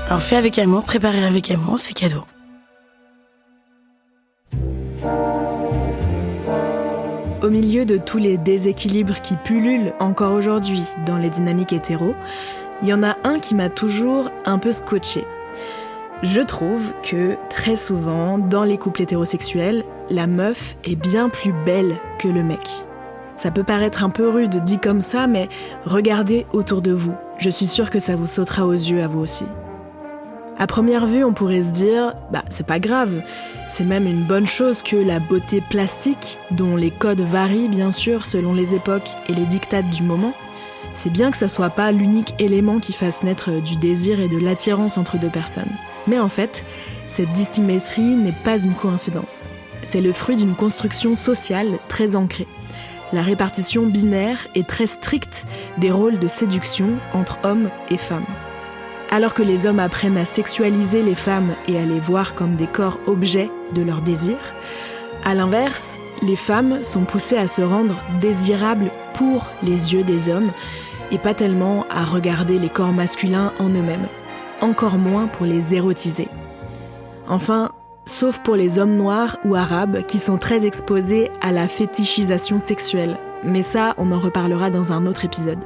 Alors fait avec amour, préparé avec amour, c'est cadeau. Au milieu de tous les déséquilibres qui pullulent encore aujourd'hui dans les dynamiques hétéros, il y en a un qui m'a toujours un peu scotché. Je trouve que, très souvent, dans les couples hétérosexuels, la meuf est bien plus belle que le mec. Ça peut paraître un peu rude dit comme ça, mais regardez autour de vous. Je suis sûre que ça vous sautera aux yeux à vous aussi. À première vue, on pourrait se dire, c'est pas grave. C'est même une bonne chose que la beauté plastique, dont les codes varient bien sûr selon les époques et les dictates du moment, c'est bien que ça soit pas l'unique élément qui fasse naître du désir et de l'attirance entre deux personnes. Mais en fait, cette dissymétrie n'est pas une coïncidence. C'est le fruit d'une construction sociale très ancrée. La répartition binaire est très stricte des rôles de séduction entre hommes et femmes. Alors que les hommes apprennent à sexualiser les femmes et à les voir comme des corps objets de leur désir, à l'inverse, les femmes sont poussées à se rendre désirables pour les yeux des hommes et pas tellement à regarder les corps masculins en eux-mêmes, encore moins pour les érotiser. Enfin, sauf pour les hommes noirs ou arabes qui sont très exposés à la fétichisation sexuelle, mais ça, on en reparlera dans un autre épisode.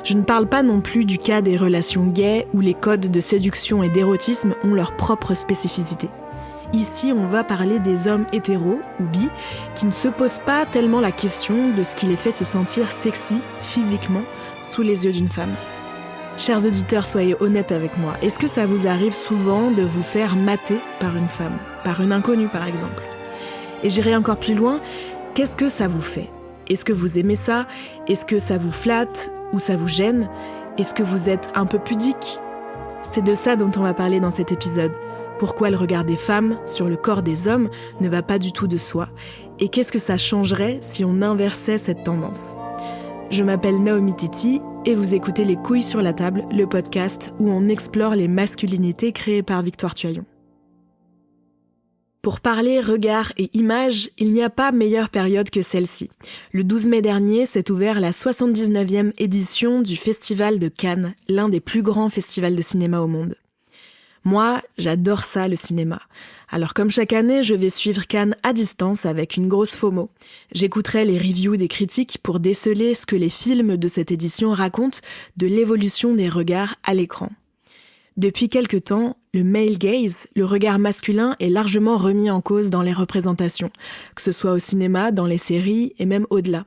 Je ne parle pas non plus du cas des relations gays où les codes de séduction et d'érotisme ont leur propre spécificité. Ici, on va parler des hommes hétéros ou bi qui ne se posent pas tellement la question de ce qui les fait se sentir sexy physiquement sous les yeux d'une femme. Chers auditeurs, soyez honnêtes avec moi. Est-ce que ça vous arrive souvent de vous faire mater par une femme, par une inconnue par exemple ? Et j'irai encore plus loin, qu'est-ce que ça vous fait ? Est-ce que vous aimez ça ? Est-ce que ça vous flatte ? Ou ça vous gêne ? Est-ce que vous êtes un peu pudique ? C'est de ça dont on va parler dans cet épisode. Pourquoi le regard des femmes sur le corps des hommes ne va pas du tout de soi ? Et qu'est-ce que ça changerait si on inversait cette tendance ? Je m'appelle Naomi Titi et vous écoutez Les Couilles sur la table, le podcast où on explore les masculinités créées par Victoire Tuaillon. Pour parler regard et image, il n'y a pas meilleure période que celle-ci. Le 12 mai dernier s'est ouvert la 79e édition du Festival de Cannes, l'un des plus grands festivals de cinéma au monde. Moi, j'adore ça, le cinéma. Alors comme chaque année, je vais suivre Cannes à distance avec une grosse FOMO. J'écouterai les reviews des critiques pour déceler ce que les films de cette édition racontent de l'évolution des regards à l'écran. Depuis quelque temps, le male gaze, le regard masculin, est largement remis en cause dans les représentations, que ce soit au cinéma, dans les séries et même au-delà.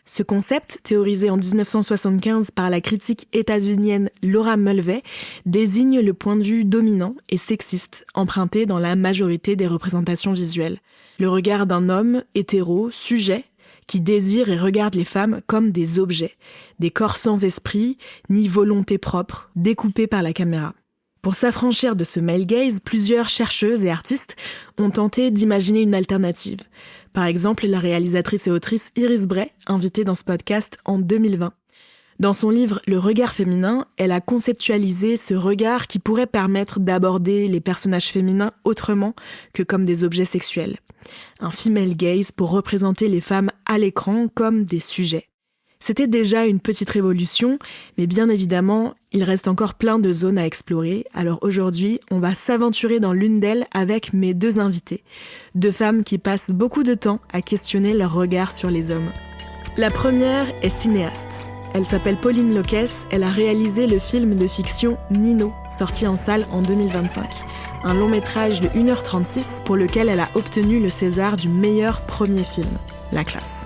Ce concept, théorisé en 1975 par la critique états-unienne Laura Mulvey, désigne le point de vue dominant et sexiste emprunté dans la majorité des représentations visuelles. Le regard d'un homme hétéro, sujet, qui désire et regarde les femmes comme des objets, des corps sans esprit, ni volonté propre, découpés par la caméra. Pour s'affranchir de ce male gaze, plusieurs chercheuses et artistes ont tenté d'imaginer une alternative. Par exemple, la réalisatrice et autrice Iris Bray, invitée dans ce podcast en 2020. Dans son livre « Le regard féminin », elle a conceptualisé ce regard qui pourrait permettre d'aborder les personnages féminins autrement que comme des objets sexuels. Un female gaze pour représenter les femmes à l'écran comme des sujets. C'était déjà une petite révolution, mais bien évidemment, il reste encore plein de zones à explorer. Alors aujourd'hui, on va s'aventurer dans l'une d'elles avec mes deux invités. Deux femmes qui passent beaucoup de temps à questionner leur regard sur les hommes. La première est cinéaste. Elle s'appelle Pauline Loquès, elle a réalisé le film de fiction Nino, sorti en salle en 2025. Un long métrage de 1h36 pour lequel elle a obtenu le César du meilleur premier film, La Classe.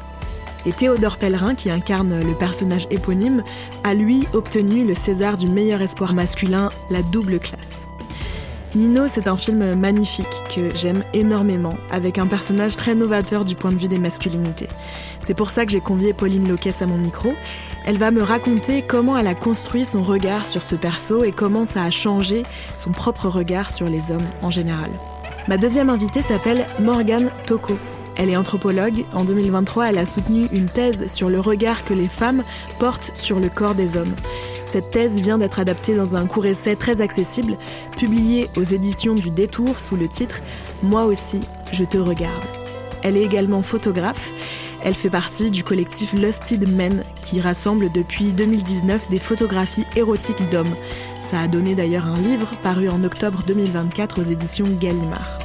Et Théodore Pellerin, qui incarne le personnage éponyme, a lui obtenu le César du meilleur espoir masculin, La Double Classe. Nino, c'est un film magnifique que j'aime énormément, avec un personnage très novateur du point de vue des masculinités. C'est pour ça que j'ai convié Pauline Loquès à mon micro. Elle va me raconter comment elle a construit son regard sur ce perso et comment ça a changé son propre regard sur les hommes en général. Ma deuxième invitée s'appelle Morgane Tocco. Elle est anthropologue. En 2023, elle a soutenu une thèse sur le regard que les femmes portent sur le corps des hommes. Cette thèse vient d'être adaptée dans un court essai très accessible, publié aux éditions du Détour sous le titre « Moi aussi, je te regarde ». Elle est également photographe. Elle fait partie du collectif Lusted Men, qui rassemble depuis 2019 des photographies érotiques d'hommes. Ça a donné d'ailleurs un livre paru en octobre 2024 aux éditions Gallimard.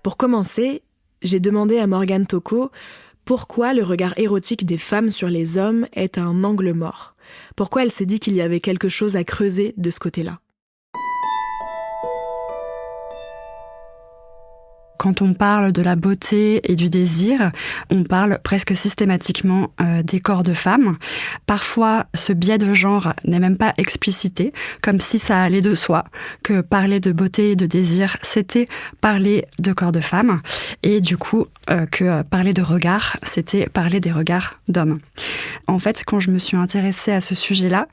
Pour commencer, j'ai demandé à Morgane Tocco pourquoi le regard érotique des femmes sur les hommes est un angle mort. Pourquoi elle s'est dit qu'il y avait quelque chose à creuser de ce côté-là. Quand on parle de la beauté et du désir, on parle presque systématiquement des corps de femmes. Parfois, ce biais de genre n'est même pas explicité, comme si ça allait de soi, que parler de beauté et de désir, c'était parler de corps de femmes, et du coup, que parler de regard, c'était parler des regards d'hommes. En fait, quand je me suis intéressée à ce sujet-là,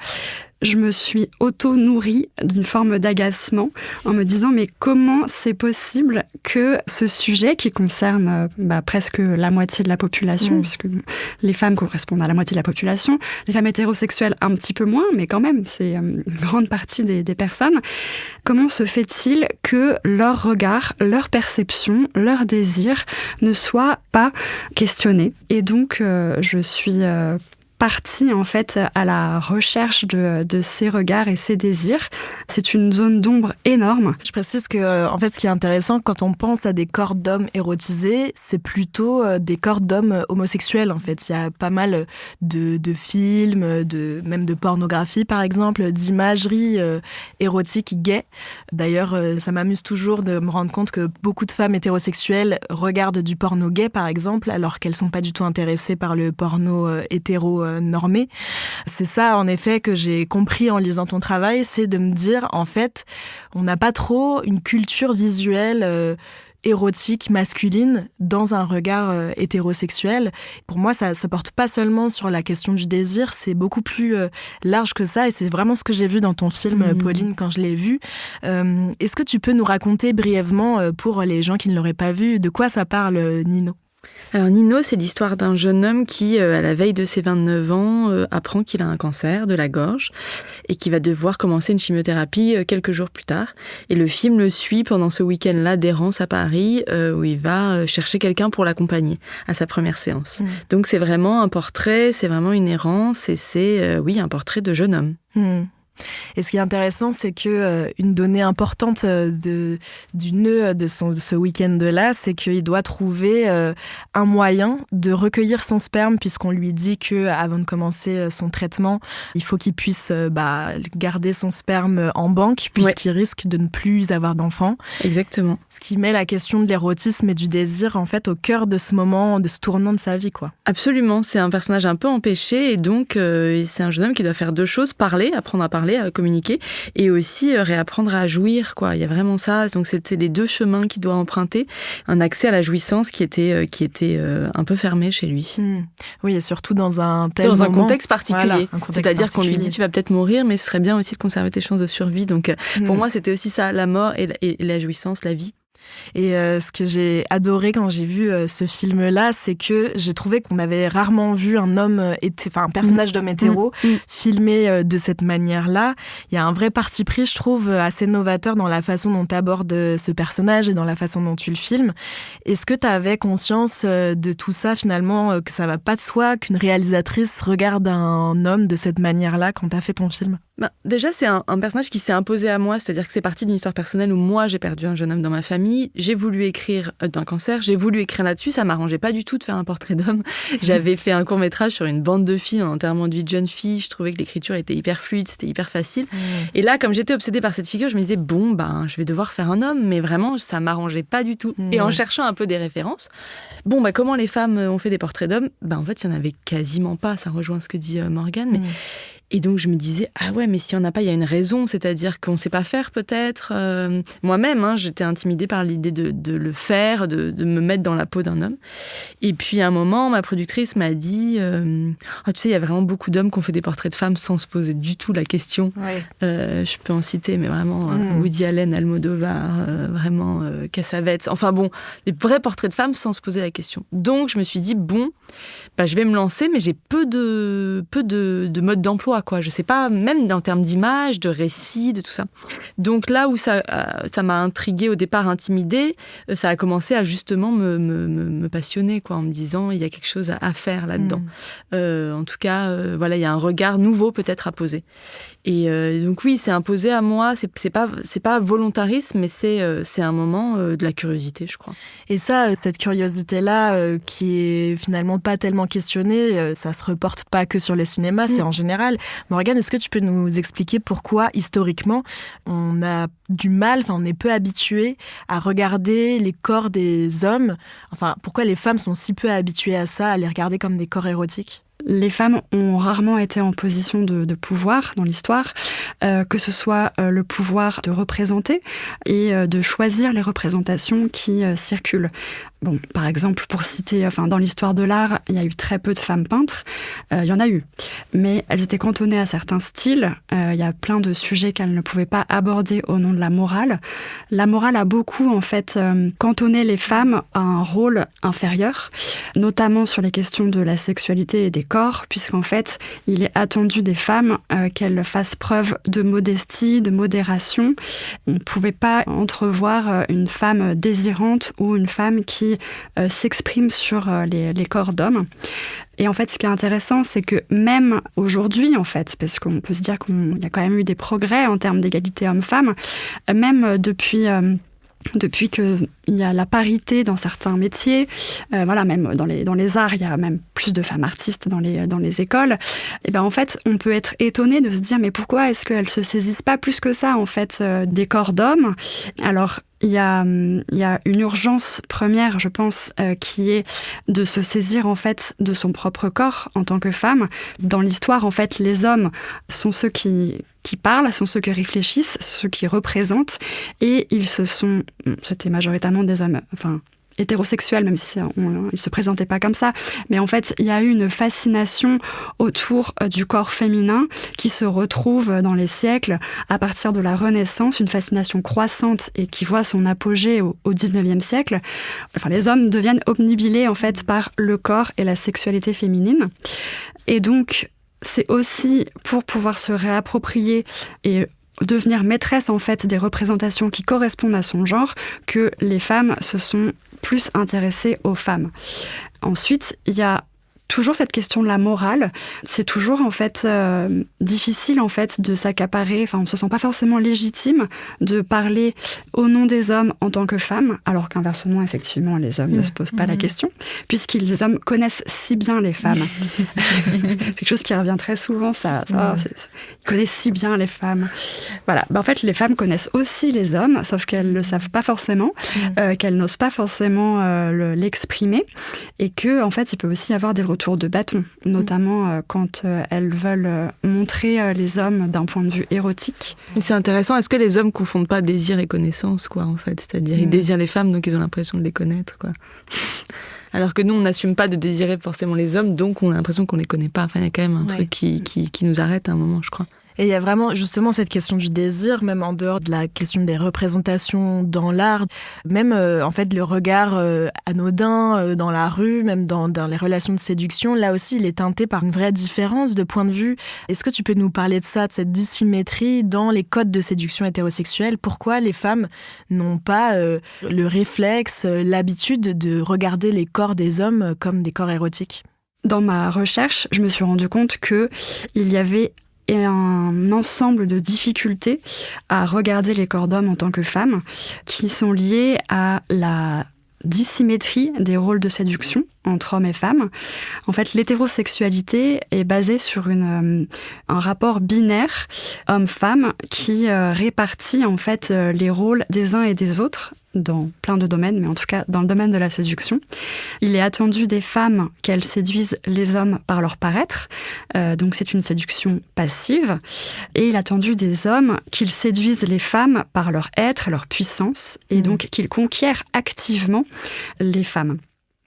je me suis auto-nourrie d'une forme d'agacement en me disant mais comment c'est possible que ce sujet qui concerne presque la moitié de la population, puisque les femmes correspondent à la moitié de la population, les femmes hétérosexuelles un petit peu moins, mais quand même c'est une grande partie des personnes, comment se fait-il que leur regard, leur perception, leur désir ne soient pas questionnés? Et donc je suis partie en fait à la recherche de ces regards et ces désirs. C'est une zone d'ombre énorme. Je précise que en fait ce qui est intéressant quand on pense à des corps d'hommes érotisés, c'est plutôt des corps d'hommes homosexuels en fait. Il y a pas mal de films, même de pornographie par exemple, d'imagerie érotique gay. D'ailleurs, ça m'amuse toujours de me rendre compte que beaucoup de femmes hétérosexuelles regardent du porno gay par exemple, alors qu'elles sont pas du tout intéressées par le porno hétéro normé. C'est ça, en effet, que j'ai compris en lisant ton travail, c'est de me dire, en fait, on n'a pas trop une culture visuelle érotique, masculine, dans un regard hétérosexuel. Pour moi, ça porte pas seulement sur la question du désir, c'est beaucoup plus large que ça, et c'est vraiment ce que j'ai vu dans ton film, Pauline, quand je l'ai vu. Est-ce que tu peux nous raconter brièvement, pour les gens qui ne l'auraient pas vu, de quoi ça parle, Nino ? Alors Nino, c'est l'histoire d'un jeune homme qui, à la veille de ses 29 ans, apprend qu'il a un cancer de la gorge et qui va devoir commencer une chimiothérapie quelques jours plus tard. Et le film le suit pendant ce week-end-là d'errance à Paris, où il va chercher quelqu'un pour l'accompagner à sa première séance. Donc c'est vraiment un portrait, c'est vraiment une errance et c'est, un portrait de jeune homme. Et ce qui est intéressant, c'est que une donnée importante du nœud de ce week-end-là, c'est qu'il doit trouver un moyen de recueillir son sperme, puisqu'on lui dit que avant de commencer son traitement, il faut qu'il puisse garder son sperme en banque, puisqu'il risque de ne plus avoir d'enfants. Exactement. Ce qui met la question de l'érotisme et du désir en fait au cœur de ce moment, de ce tournant de sa vie, quoi. Absolument. C'est un personnage un peu empêché, et donc c'est un jeune homme qui doit faire deux choses: apprendre à parler, à communiquer, et aussi réapprendre à jouir, quoi. Il y a vraiment ça. Donc c'était les deux chemins qu'il doit emprunter, un accès à la jouissance qui était un peu fermé chez lui. Oui, et surtout dans un contexte particulier. Voilà, c'est-à-dire qu'on lui dit tu vas peut-être mourir, mais ce serait bien aussi de conserver tes chances de survie. Donc pour moi, c'était aussi ça, la mort et la jouissance, la vie. Et ce que j'ai adoré quand j'ai vu ce film-là, c'est que j'ai trouvé qu'on avait rarement vu un personnage d'homme hétéro filmé de cette manière-là. Il y a un vrai parti pris, je trouve, assez novateur dans la façon dont tu abordes ce personnage et dans la façon dont tu le filmes. Est-ce que tu avais conscience de tout ça, finalement, que ça va pas de soi qu'une réalisatrice regarde un homme de cette manière-là quand tu as fait ton film ? Déjà, c'est un personnage qui s'est imposé à moi, c'est-à-dire que c'est parti d'une histoire personnelle où moi, j'ai perdu un jeune homme dans ma famille. J'ai voulu écrire d'un cancer, j'ai voulu écrire là-dessus, ça m'arrangeait pas du tout de faire un portrait d'homme. J'avais fait un court-métrage sur une bande de filles, un enterrement de vie de jeune fille, je trouvais que l'écriture était hyper fluide, c'était hyper facile. Et là, comme j'étais obsédée par cette figure, je me disais, je vais devoir faire un homme, mais vraiment, ça m'arrangeait pas du tout. Et en cherchant un peu des références, comment les femmes ont fait des portraits d'hommes, en fait, il y en avait quasiment pas, ça rejoint ce que dit Morgane, mais... Et donc, je me disais, mais s'il n'y en a pas, il y a une raison, c'est-à-dire qu'on ne sait pas faire, peut-être. Moi-même, j'étais intimidée par l'idée de le faire, de me mettre dans la peau d'un homme. Et puis, à un moment, ma productrice m'a dit, tu sais, il y a vraiment beaucoup d'hommes qui ont fait des portraits de femmes sans se poser du tout la question. Ouais. Je peux en citer, mais vraiment, Woody Allen, Almodovar, Cassavetes, des vrais portraits de femmes sans se poser la question. Donc, je me suis dit, je vais me lancer, mais j'ai peu de mode d'emploi, quoi. Je sais pas, même en termes d'image, de récit, de tout ça. Donc là où ça m'a intriguée au départ, intimidée, ça a commencé à justement me passionner, quoi, en me disant il y a quelque chose à faire là-dedans. En tout cas, voilà, il y a un regard nouveau peut-être à poser. Et donc oui, c'est imposé à moi. C'est pas volontariste, mais c'est un moment de la curiosité, je crois. Et ça, cette curiosité-là, qui est finalement pas tellement questionnée, ça se reporte pas que sur le cinéma, c'est en général. Morgane, est-ce que tu peux nous expliquer pourquoi, historiquement, on a du mal, on est peu habitué à regarder les corps des hommes, pourquoi les femmes sont si peu habituées à ça, à les regarder comme des corps érotiques ? Les femmes ont rarement été en position de pouvoir dans l'histoire, que ce soit le pouvoir de représenter et de choisir les représentations qui circulent. Bon, par exemple, pour citer, dans l'histoire de l'art, il y a eu très peu de femmes peintres. Il y en a eu, mais elles étaient cantonnées à certains styles. Il y a plein de sujets qu'elles ne pouvaient pas aborder au nom de la morale. La morale a beaucoup, en fait, cantonné les femmes à un rôle inférieur, notamment sur les questions de la sexualité et des corps, puisqu'en fait, il est attendu des femmes qu'elles fassent preuve de modestie, de modération. On ne pouvait pas entrevoir une femme désirante ou une femme qui s'exprime sur les corps d'hommes. Et en fait, ce qui est intéressant, c'est que même aujourd'hui, en fait, parce qu'on peut se dire qu'il y a quand même eu des progrès en termes d'égalité homme-femme, même depuis qu'il y a la parité dans certains métiers, même dans les arts, il y a même plus de femmes artistes dans les écoles. Et ben en fait, on peut être étonné de se dire mais pourquoi est-ce qu'elles se saisissent pas plus que ça en fait des corps d'hommes ? Alors il y a une urgence première, je pense, qui est de se saisir en fait de son propre corps en tant que femme. Dans l'histoire, en fait, les hommes sont ceux qui parlent, sont ceux qui réfléchissent, ceux qui représentent, et c'était majoritairement des hommes, hétérosexuels, même si ils se présentaient pas comme ça. Mais en fait, il y a eu une fascination autour du corps féminin qui se retrouve dans les siècles à partir de la Renaissance, une fascination croissante et qui voit son apogée au 19e siècle. Les hommes deviennent obnubilés, en fait, par le corps et la sexualité féminine. Et donc, c'est aussi pour pouvoir se réapproprier et devenir maîtresse en fait des représentations qui correspondent à son genre que les femmes se sont plus intéressées aux femmes. Ensuite, il y a toujours cette question de la morale. C'est toujours en fait difficile en fait de s'accaparer. On se sent pas forcément légitime de parler au nom des hommes en tant que femmes, alors qu'inversement effectivement les hommes ne se posent pas la question, puisque les hommes connaissent si bien les femmes. C'est quelque chose qui revient très souvent. Ils connaissent si bien les femmes. Voilà. En fait, les femmes connaissent aussi les hommes, sauf qu'elles le savent pas forcément, qu'elles n'osent pas forcément l'exprimer, et que en fait, il peut aussi y avoir des retour de bâton, notamment quand elles veulent montrer les hommes d'un point de vue érotique. Et c'est intéressant, est-ce que les hommes confondent pas désir et connaissance, quoi, en fait ? C'est-à-dire, ils désirent les femmes, donc ils ont l'impression de les connaître, quoi. Alors que nous, on n'assume pas de désirer forcément les hommes, donc on a l'impression qu'on les connaît pas. Il y a quand même un truc qui nous arrête à un moment, je crois. Et il y a vraiment justement cette question du désir, même en dehors de la question des représentations dans l'art, même en fait le regard anodin dans la rue, même dans les relations de séduction, là aussi il est teinté par une vraie différence de point de vue. Est-ce que tu peux nous parler de ça, de cette dissymétrie dans les codes de séduction hétérosexuelle ? Pourquoi les femmes n'ont pas le réflexe, l'habitude de regarder les corps des hommes comme des corps érotiques ? Dans ma recherche, je me suis rendu compte qu'il y avait un ensemble de difficultés à regarder les corps d'hommes en tant que femmes qui sont liées à la dissymétrie des rôles de séduction entre hommes et femmes. En fait, l'hétérosexualité est basée sur un rapport binaire homme-femme qui répartit en fait les rôles des uns et des autres dans plein de domaines, mais en tout cas dans le domaine de la séduction. Il est attendu des femmes qu'elles séduisent les hommes par leur paraître, donc c'est une séduction passive, et il est attendu des hommes qu'ils séduisent les femmes par leur être, leur puissance, et donc qu'ils conquièrent activement les femmes.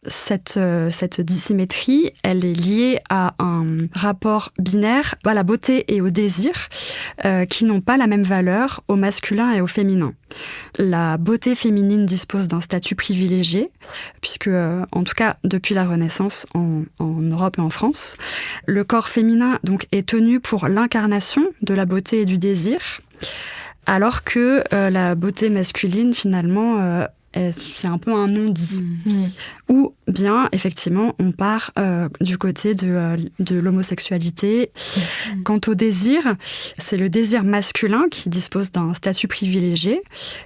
cette dissymétrie, elle est liée à un rapport binaire à la beauté et au désir qui n'ont pas la même valeur au masculin et au féminin. La beauté féminine dispose d'un statut privilégié, puisque, en tout cas, depuis la Renaissance en Europe et en France, le corps féminin donc, est tenu pour l'incarnation de la beauté et du désir, alors que la beauté masculine, finalement, c'est un peu un non-dit. Ou bien, effectivement, on part du côté de l'homosexualité. Quant au désir, c'est le désir masculin qui dispose d'un statut privilégié.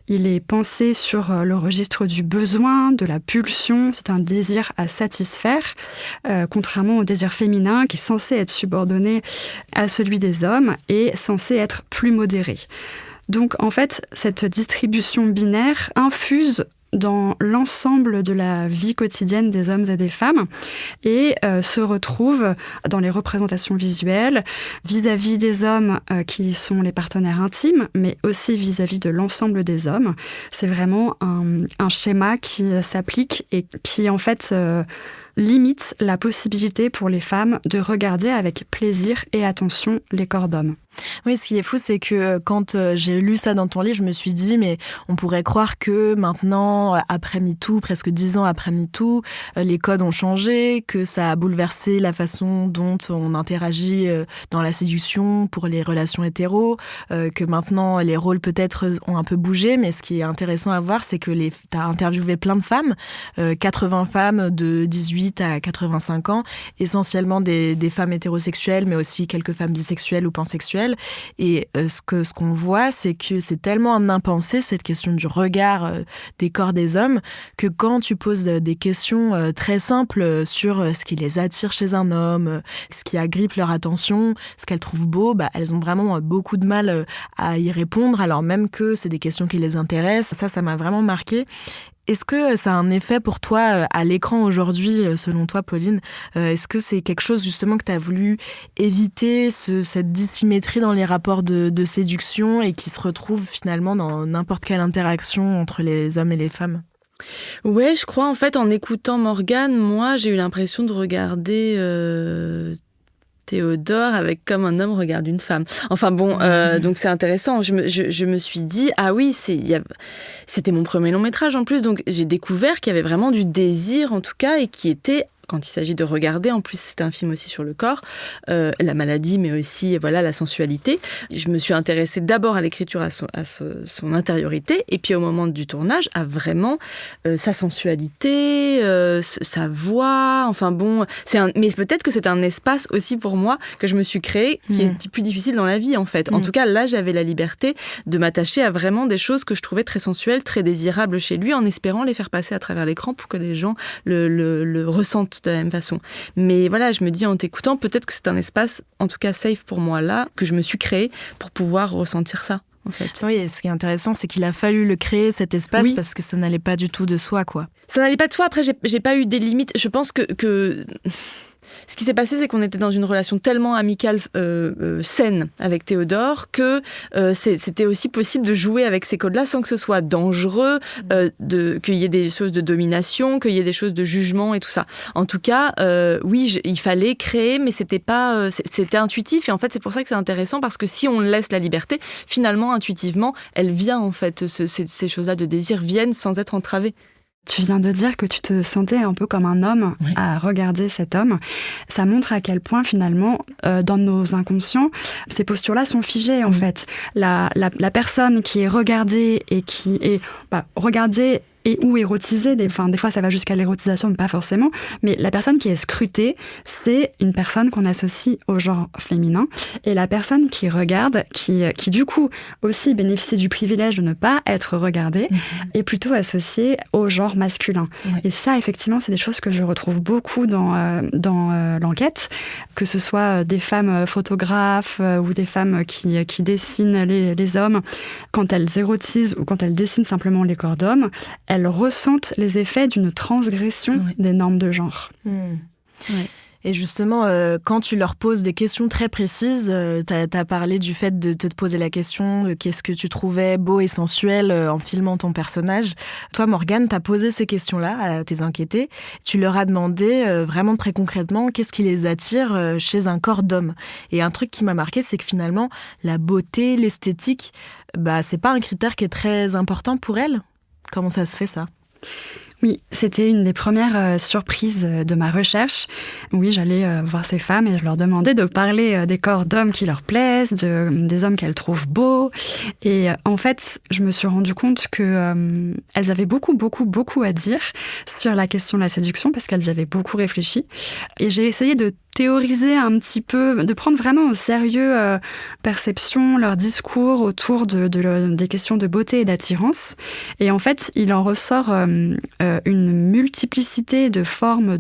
Il est pensé sur le registre du besoin, de la pulsion. C'est un désir à satisfaire, contrairement au désir féminin qui est censé être subordonné à celui des hommes et censé être plus modéré. Donc, en fait, cette distribution binaire infuse dans l'ensemble de la vie quotidienne des hommes et des femmes et se retrouve dans les représentations visuelles vis-à-vis des hommes qui sont les partenaires intimes, mais aussi vis-à-vis de l'ensemble des hommes. C'est vraiment un schéma qui s'applique et qui, en fait, limite la possibilité pour les femmes de regarder avec plaisir et attention les corps d'hommes. Oui, ce qui est fou, c'est que quand j'ai lu ça dans ton livre, je me suis dit, mais on pourrait croire que maintenant, après MeToo, presque 10 ans après MeToo, les codes ont changé, que ça a bouleversé la façon dont on interagit dans la séduction pour les relations hétéros, que maintenant les rôles peut-être ont un peu bougé, mais ce qui est intéressant à voir, c'est que t'as interviewé plein de femmes, 80 femmes de 18 à 85 ans, essentiellement des femmes hétérosexuelles, mais aussi quelques femmes bisexuelles ou pansexuelles. Et ce qu'on voit, c'est que c'est tellement un impensé, cette question du regard des corps des hommes, que quand tu poses des questions très simples sur ce qui les attire chez un homme, ce qui agrippe leur attention, ce qu'elles trouvent beau, elles ont vraiment beaucoup de mal à y répondre, alors même que c'est des questions qui les intéressent. Ça m'a vraiment marqué. Est-ce que ça a un effet pour toi à l'écran aujourd'hui, selon toi, Pauline ? Est-ce que c'est quelque chose justement que tu as voulu éviter, cette dissymétrie dans les rapports de séduction et qui se retrouve finalement dans n'importe quelle interaction entre les hommes et les femmes ? Ouais, je crois en fait en écoutant Morgane, moi j'ai eu l'impression de regarder Théodore avec comme un homme regarde une femme. Enfin bon, donc c'est intéressant. Je me suis dit, ah oui, c'était mon premier long métrage en plus, donc j'ai découvert qu'il y avait vraiment du désir en tout cas et qui était, quand il s'agit de regarder, en plus c'est un film aussi sur le corps, la maladie, mais aussi la sensualité. Je me suis intéressée d'abord à l'écriture, à son intériorité, et puis au moment du tournage, à vraiment sa sensualité, sa voix, enfin bon, mais peut-être que c'est un espace aussi pour moi que je me suis créé, qui est plus difficile dans la vie en fait. En tout cas, là j'avais la liberté de m'attacher à vraiment des choses que je trouvais très sensuelles, très désirables chez lui, en espérant les faire passer à travers l'écran pour que les gens le ressentent de la même façon. Mais voilà, je me dis en t'écoutant, peut-être que c'est un espace, en tout cas safe pour moi là, que je me suis créé pour pouvoir ressentir ça, en fait. Oui, et ce qui est intéressant, c'est qu'il a fallu le créer, cet espace, oui, parce que ça n'allait pas du tout de soi, quoi. Ça n'allait pas de soi. Après, j'ai pas eu des limites. Je pense que ce qui s'est passé, c'est qu'on était dans une relation tellement amicale, saine avec Théodore, que c'était aussi possible de jouer avec ces codes-là sans que ce soit dangereux, qu'il y ait des choses de domination, qu'il y ait des choses de jugement et tout ça. En tout cas, oui, il fallait créer, mais c'était intuitif. Et en fait, c'est pour ça que c'est intéressant, parce que si on laisse la liberté, finalement, intuitivement, elle vient, en fait, ces choses-là de désir viennent sans être entravées. Tu viens de dire que tu te sentais un peu comme un homme, oui, à regarder cet homme. Ça montre à quel point, finalement, dans nos inconscients, ces postures-là sont figées, en fait. La personne qui est regardée et qui est regardée et ou érotisée, des fois ça va jusqu'à l'érotisation, mais pas forcément, mais la personne qui est scrutée, c'est une personne qu'on associe au genre féminin, et la personne qui regarde, qui du coup aussi bénéficie du privilège de ne pas être regardée, est plutôt associée au genre masculin. Oui. Et ça, effectivement, c'est des choses que je retrouve beaucoup dans l'enquête, que ce soit des femmes photographes ou des femmes qui dessinent les hommes, quand elles érotisent ou quand elles dessinent simplement les corps d'hommes, elles ressentent les effets d'une transgression, oui, des normes de genre. Ouais. Et justement, quand tu leur poses des questions très précises, t'as parlé du fait de te poser la question de qu'est-ce que tu trouvais beau et sensuel en filmant ton personnage. Toi, Morgane, t'as posé ces questions-là à tes enquêtés. Tu leur as demandé vraiment très concrètement qu'est-ce qui les attire chez un corps d'homme. Et un truc qui m'a marqué, c'est que finalement, la beauté, l'esthétique, c'est pas un critère qui est très important pour elles. Comment ça se fait, ça ? Oui, c'était une des premières surprises de ma recherche. Oui, j'allais voir ces femmes et je leur demandais de parler des corps d'hommes qui leur plaisent, des hommes qu'elles trouvent beaux. Et en fait, je me suis rendu compte que elles avaient beaucoup à dire sur la question de la séduction parce qu'elles y avaient beaucoup réfléchi. Et j'ai essayé de théoriser un petit peu, de prendre vraiment au sérieux perception, leur discours autour des questions de beauté et d'attirance. Et en fait, il en ressort une multiplicité de formes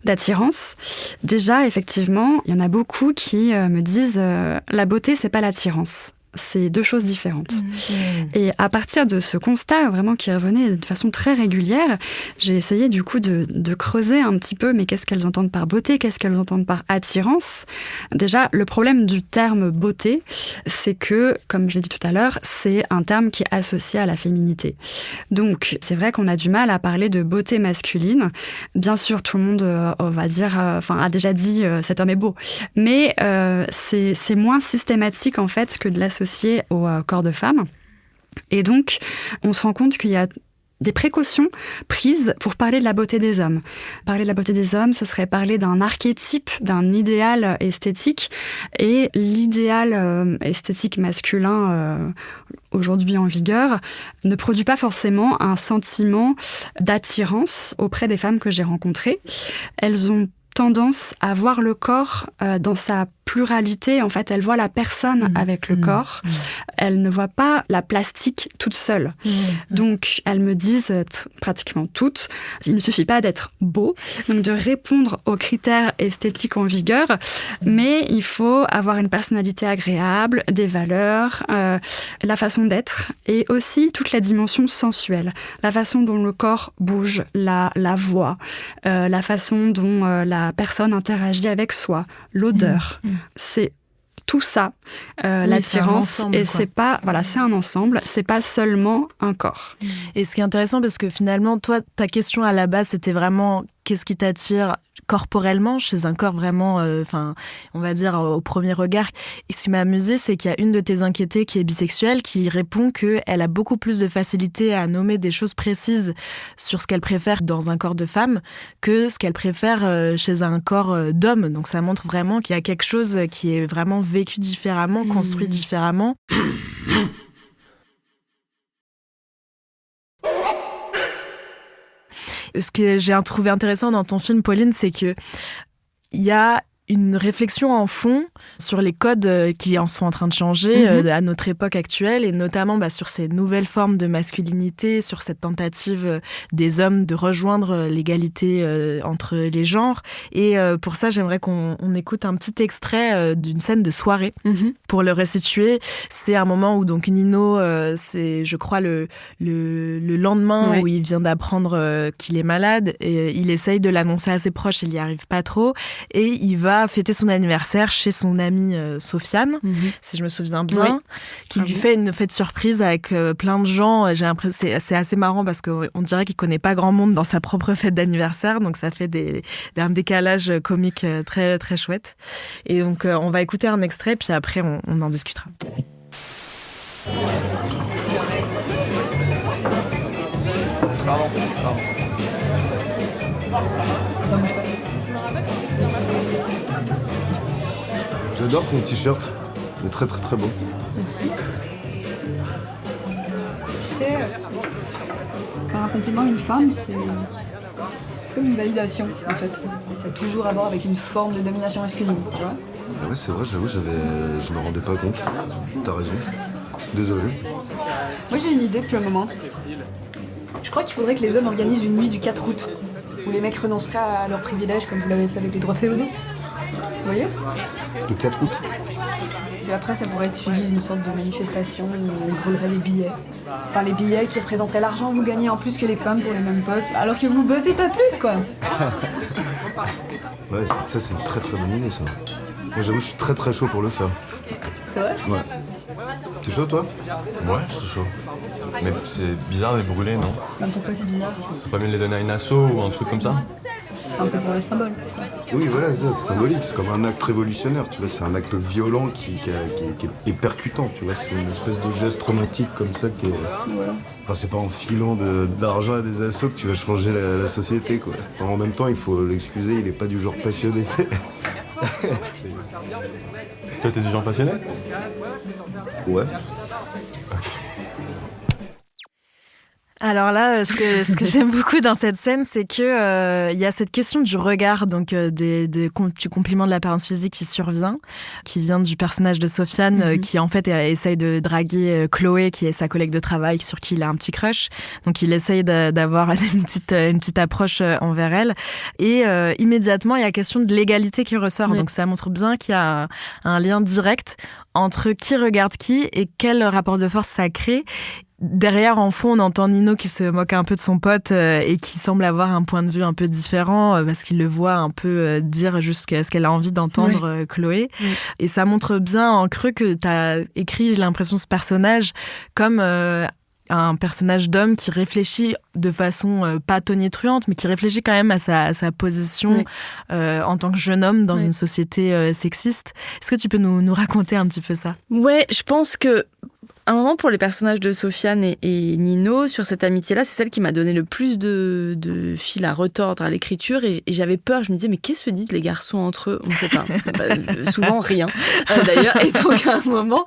d'attirance. Déjà, effectivement, il y en a beaucoup qui me disent la beauté, c'est pas l'attirance. C'est deux choses différentes. Et à partir de ce constat vraiment qui revenait de façon très régulière, j'ai essayé du coup de creuser un petit peu, mais qu'est-ce qu'elles entendent par beauté, qu'est-ce qu'elles entendent par attirance. Déjà, le problème du terme beauté, c'est que, comme je l'ai dit tout à l'heure, c'est un terme qui est associé à la féminité. Donc, c'est vrai qu'on a du mal à parler de beauté masculine. Bien sûr, tout le monde, on va dire, a déjà dit cet homme est beau. Mais c'est moins systématique, en fait, que de l'associer au corps de femme. Et donc, on se rend compte qu'il y a des précautions prises pour parler de la beauté des hommes. Parler de la beauté des hommes, ce serait parler d'un archétype, d'un idéal esthétique. Et l'idéal esthétique masculin aujourd'hui en vigueur ne produit pas forcément un sentiment d'attirance auprès des femmes que j'ai rencontrées. Elles ont tendance à voir le corps dans sa pluralité. En fait, elle voit la personne avec le corps. Elle ne voit pas la plastique toute seule. Donc, elles me disent pratiquement toutes, il ne suffit pas d'être beau, donc de répondre aux critères esthétiques en vigueur, mais il faut avoir une personnalité agréable, des valeurs, la façon d'être, et aussi toute la dimension sensuelle, la façon dont le corps bouge, la voix, la façon dont la personne interagit avec soi, l'odeur. C'est tout ça, l'attirance, et c'est pas, c'est un ensemble, c'est pas seulement un corps. Et ce qui est intéressant, parce que finalement, toi, ta question à la base, c'était vraiment qu'est-ce qui t'attire corporellement chez un corps vraiment, on va dire au premier regard. Et ce qui m'a amusé, c'est qu'il y a une de tes enquêtées qui est bisexuelle qui répond qu'elle a beaucoup plus de facilité à nommer des choses précises sur ce qu'elle préfère dans un corps de femme que ce qu'elle préfère chez un corps d'homme. Donc ça montre vraiment qu'il y a quelque chose qui est vraiment vécu différemment, construit différemment. Ce que j'ai trouvé intéressant dans ton film, Pauline, c'est que il y a une réflexion en fond sur les codes qui en sont en train de changer à notre époque actuelle, et notamment sur ces nouvelles formes de masculinité, sur cette tentative des hommes de rejoindre l'égalité entre les genres. Et pour ça, j'aimerais qu'on écoute un petit extrait d'une scène de soirée. Pour le restituer, c'est un moment où donc Nino, c'est je crois le lendemain où il vient d'apprendre qu'il est malade, et il essaye de l'annoncer à ses proches, il n'y arrive pas trop, et il va fêter son anniversaire chez son amie Sofiane, si je me souviens bien, qui lui fait une fête surprise avec plein de gens. J'ai l'impression c'est assez marrant parce qu'on dirait qu'il connaît pas grand monde dans sa propre fête d'anniversaire, donc ça fait un décalage comique très très chouette. Et donc on va écouter un extrait, puis après on en discutera. Pardon. J'adore ton t-shirt, il est très très très beau. Merci. Tu sais, faire un compliment à une femme, c'est comme une validation en fait. Ça a toujours à voir avec une forme de domination masculine, tu vois. Ouais, c'est vrai, j'avoue, je me rendais pas compte. T'as raison. Désolé. Moi j'ai une idée depuis un moment. Je crois qu'il faudrait que les hommes organisent une nuit du 4 août, où les mecs renonceraient à leurs privilèges comme vous l'avez fait avec les droits féodaux. Vous voyez ? Le 4 août. Et après, ça pourrait être suivi d'une sorte de manifestation où on brûlerait les billets. Enfin, les billets qui représenteraient l'argent que vous gagnez en plus que les femmes pour les mêmes postes, alors que vous bossez pas plus, quoi. Ouais, ça c'est une très très bonne idée ça. Moi j'avoue, je suis très très chaud pour le faire. C'est vrai ? Ouais. T'es chaud toi ? Ouais, je suis chaud. Mais c'est bizarre de les brûler, non? Pourquoi c'est bizarre ? C'est pas mieux de les donner à une asso ou un truc comme ça? C'est un peu pour le symbole. Oui, voilà, c'est symbolique, c'est comme un acte révolutionnaire, tu vois, c'est un acte violent qui est percutant, tu vois, c'est une espèce de geste romantique comme ça qui est... Voilà. Enfin, c'est pas en filant d'argent à des assos que tu vas changer la société, quoi. Enfin, en même temps, il faut l'excuser, il est pas du genre passionné, Toi, t'es du genre passionné? Ouais. Alors là, ce que j'aime beaucoup dans cette scène, c'est que y a cette question du regard, donc du compliment de l'apparence physique qui survient, qui vient du personnage de Sofiane, qui en fait essaye de draguer Chloé, qui est sa collègue de travail, sur qui il a un petit crush. Donc il essaye d'avoir une petite approche envers elle. Et immédiatement, il y a la question de l'égalité qui ressort. Oui. Donc ça montre bien qu'il y a un lien direct entre qui regarde qui et quel rapport de force ça crée. Derrière, en fond, on entend Nino qui se moque un peu de son pote et qui semble avoir un point de vue un peu différent parce qu'il le voit un peu dire juste ce qu'elle a envie d'entendre, Chloé. Oui. Et ça montre bien en creux que t'as écrit, j'ai l'impression, ce personnage comme un personnage d'homme qui réfléchit de façon pas tonitruante, mais qui réfléchit quand même à sa position en tant que jeune homme dans une société sexiste. Est-ce que tu peux nous raconter un petit peu ça ? Ouais, je pense que un moment, pour les personnages de Sofiane et Nino, sur cette amitié-là, c'est celle qui m'a donné le plus de fil à retordre à l'écriture. Et j'avais peur, je me disais, mais qu'est-ce que disent les garçons entre eux ? On ne sait pas. Souvent, rien, d'ailleurs. Et donc, à un moment,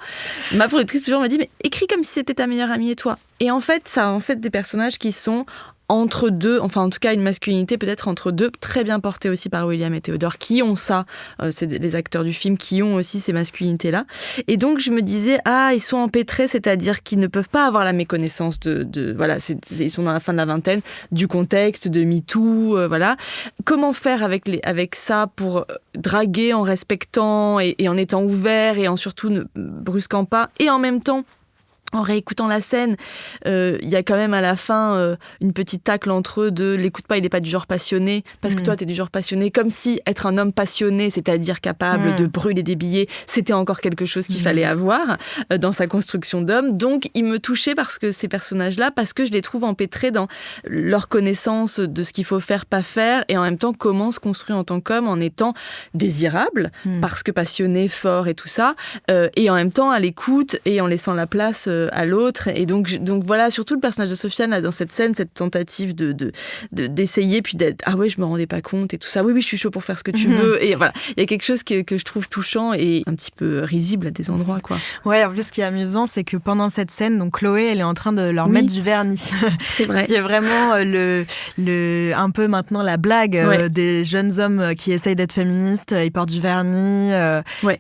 ma productrice toujours m'a dit, mais écris comme si c'était ta meilleure amie et toi. Et en fait, ça a en fait des personnages qui sont entre deux, enfin en tout cas une masculinité peut-être entre deux, très bien portée aussi par William et Théodore, qui ont ça, c'est les acteurs du film qui ont aussi ces masculinités-là. Et donc je me disais, ils sont empêtrés, c'est-à-dire qu'ils ne peuvent pas avoir la méconnaissance voilà, ils sont dans la fin de la vingtaine, du contexte, de MeToo, voilà. Comment faire avec ça pour draguer en respectant et en étant ouvert et en surtout ne brusquant pas, et en même temps, en réécoutant la scène, il y a quand même à la fin une petite tacle entre eux de l'écoute pas, il est pas du genre passionné, parce que toi t'es du genre passionné, comme si être un homme passionné, c'est-à-dire capable de brûler des billets, c'était encore quelque chose qu'il fallait avoir dans sa construction d'homme. Donc il me touchait parce que ces personnages-là, parce que je les trouve empêtrés dans leur connaissance de ce qu'il faut faire, pas faire, et en même temps comment se construire en tant qu'homme en étant désirable, parce que passionné, fort et tout ça, et en même temps à l'écoute et en laissant la place à l'autre. Et donc voilà, surtout le personnage de Sofiane là, dans cette scène, cette tentative d'essayer, puis d'être ah ouais, je me rendais pas compte et tout ça, oui je suis chaud pour faire ce que tu veux, et voilà, il y a quelque chose que je trouve touchant et un petit peu risible à des endroits, quoi. Ouais, en plus ce qui est amusant, c'est que pendant cette scène, donc Chloé, elle est en train de leur mettre du vernis. C'est vrai. Il y a vraiment un peu maintenant la blague des jeunes hommes qui essayent d'être féministes, ils portent du vernis,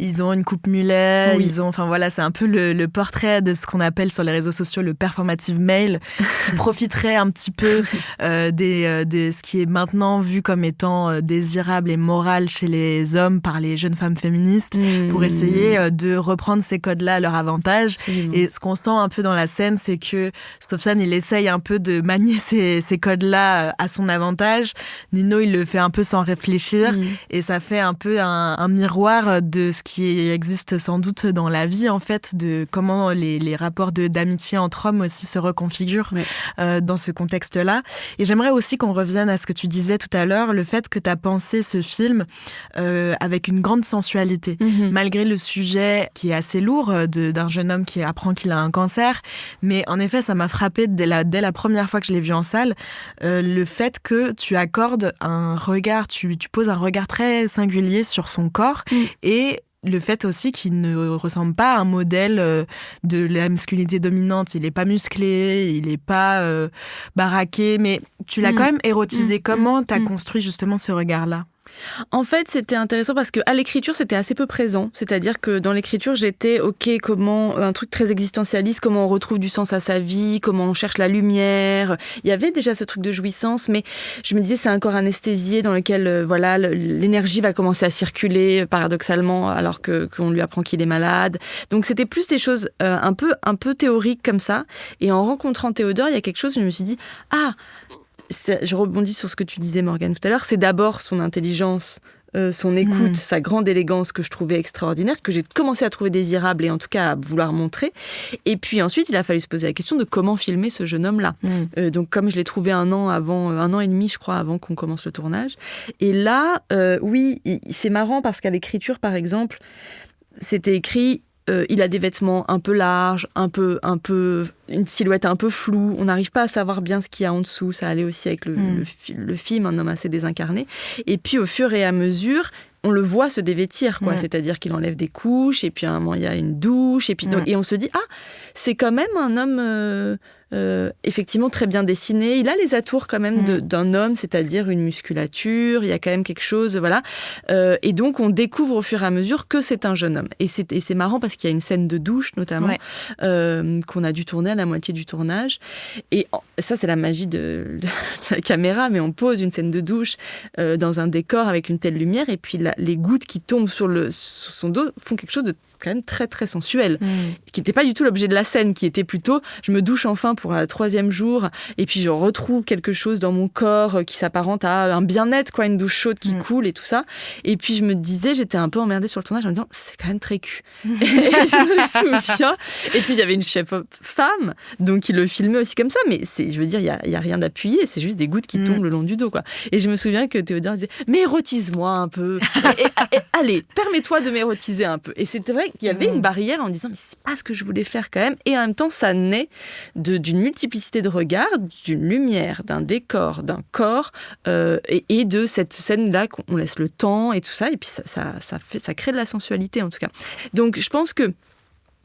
ils ont une coupe mulet, enfin voilà, c'est un peu le portrait de ce qu'on appelle sur les réseaux sociaux le performative male, qui profiterait un petit peu de ce qui est maintenant vu comme étant désirable et moral chez les hommes par les jeunes femmes féministes, pour essayer de reprendre ces codes-là à leur avantage. Et ce qu'on sent un peu dans la scène, c'est que Sofiane, il essaye un peu de manier ces codes-là à son avantage. Nino, il le fait un peu sans réfléchir, et ça fait un peu un miroir de ce qui existe sans doute dans la vie, en fait, de comment les rapports d'amitié entre hommes aussi se reconfigurent dans ce contexte-là. Et j'aimerais aussi qu'on revienne à ce que tu disais tout à l'heure, le fait que tu as pensé ce film avec une grande sensualité, malgré le sujet qui est assez lourd d'un jeune homme qui apprend qu'il a un cancer. Mais en effet, ça m'a frappé dès la première fois que je l'ai vu en salle, le fait que tu accordes un regard, tu poses un regard très singulier sur son corps, et le fait aussi qu'il ne ressemble pas à un modèle de la masculinité dominante. Il n'est pas musclé, il n'est pas baraqué, mais tu l'as quand même érotisé. Comment tu as construit justement ce regard-là ? En fait, c'était intéressant parce qu'à l'écriture, c'était assez peu présent. C'est-à-dire que dans l'écriture, j'étais comment un truc très existentialiste, comment on retrouve du sens à sa vie, comment on cherche la lumière. Il y avait déjà ce truc de jouissance, mais je me disais c'est un corps anesthésié dans lequel l'énergie va commencer à circuler paradoxalement alors qu'on lui apprend qu'il est malade. Donc c'était plus des choses un peu théoriques comme ça. Et en rencontrant Théodore, il y a quelque chose, je me suis dit je rebondis sur ce que tu disais, Morgane, tout à l'heure, c'est d'abord son intelligence, son écoute, sa grande élégance que je trouvais extraordinaire, que j'ai commencé à trouver désirable et en tout cas à vouloir montrer. Et puis ensuite, il a fallu se poser la question de comment filmer ce jeune homme-là. Donc comme je l'ai trouvé un an et demi, je crois, avant qu'on commence le tournage. Et là, oui, c'est marrant parce qu'à l'écriture, par exemple, c'était écrit... il a des vêtements un peu larges, un peu une silhouette un peu floue. On n'arrive pas à savoir bien ce qu'il y a en dessous. Ça allait aussi avec le film, un homme assez désincarné. Et puis, au fur et à mesure, on le voit se dévêtir, quoi. C'est-à-dire qu'il enlève des couches, et puis à un moment, il y a une douche, et puis et on se dit, c'est quand même un homme... effectivement très bien dessiné. Il a les atours quand même d'un homme, c'est-à-dire une musculature, il y a quand même quelque chose, voilà. Et donc, on découvre au fur et à mesure que c'est un jeune homme. Et c'est marrant parce qu'il y a une scène de douche, notamment, qu'on a dû tourner à la moitié du tournage. Et ça, c'est la magie de la caméra, mais on pose une scène de douche dans un décor avec une telle lumière, et puis les gouttes qui tombent sur son dos font quelque chose de quand même très très sensuel, qui n'était pas du tout l'objet de la scène, qui était plutôt je me douche enfin pour le 3e jour et puis je retrouve quelque chose dans mon corps qui s'apparente à un bien-être, quoi, une douche chaude qui coule et tout ça. Et puis je me disais, j'étais un peu emmerdée sur le tournage en me disant c'est quand même très cul. Et je me souviens, et puis j'avais une chef femme donc qui le filmait aussi comme ça, mais je veux dire, il y a rien d'appuyé, c'est juste des gouttes qui tombent le long du dos, quoi. Et je me souviens que Théodore disait mais érotise-moi un peu, et allez, permets-toi de m'érotiser un peu. Et c'était vrai qu'il y avait une barrière en disant mais c'est pas ce que je voulais faire quand même, et en même temps ça naît d'une multiplicité de regards, d'une lumière, d'un décor, d'un corps, et de cette scène-là qu'on laisse le temps et tout ça, et puis ça crée de la sensualité en tout cas. Donc je pense que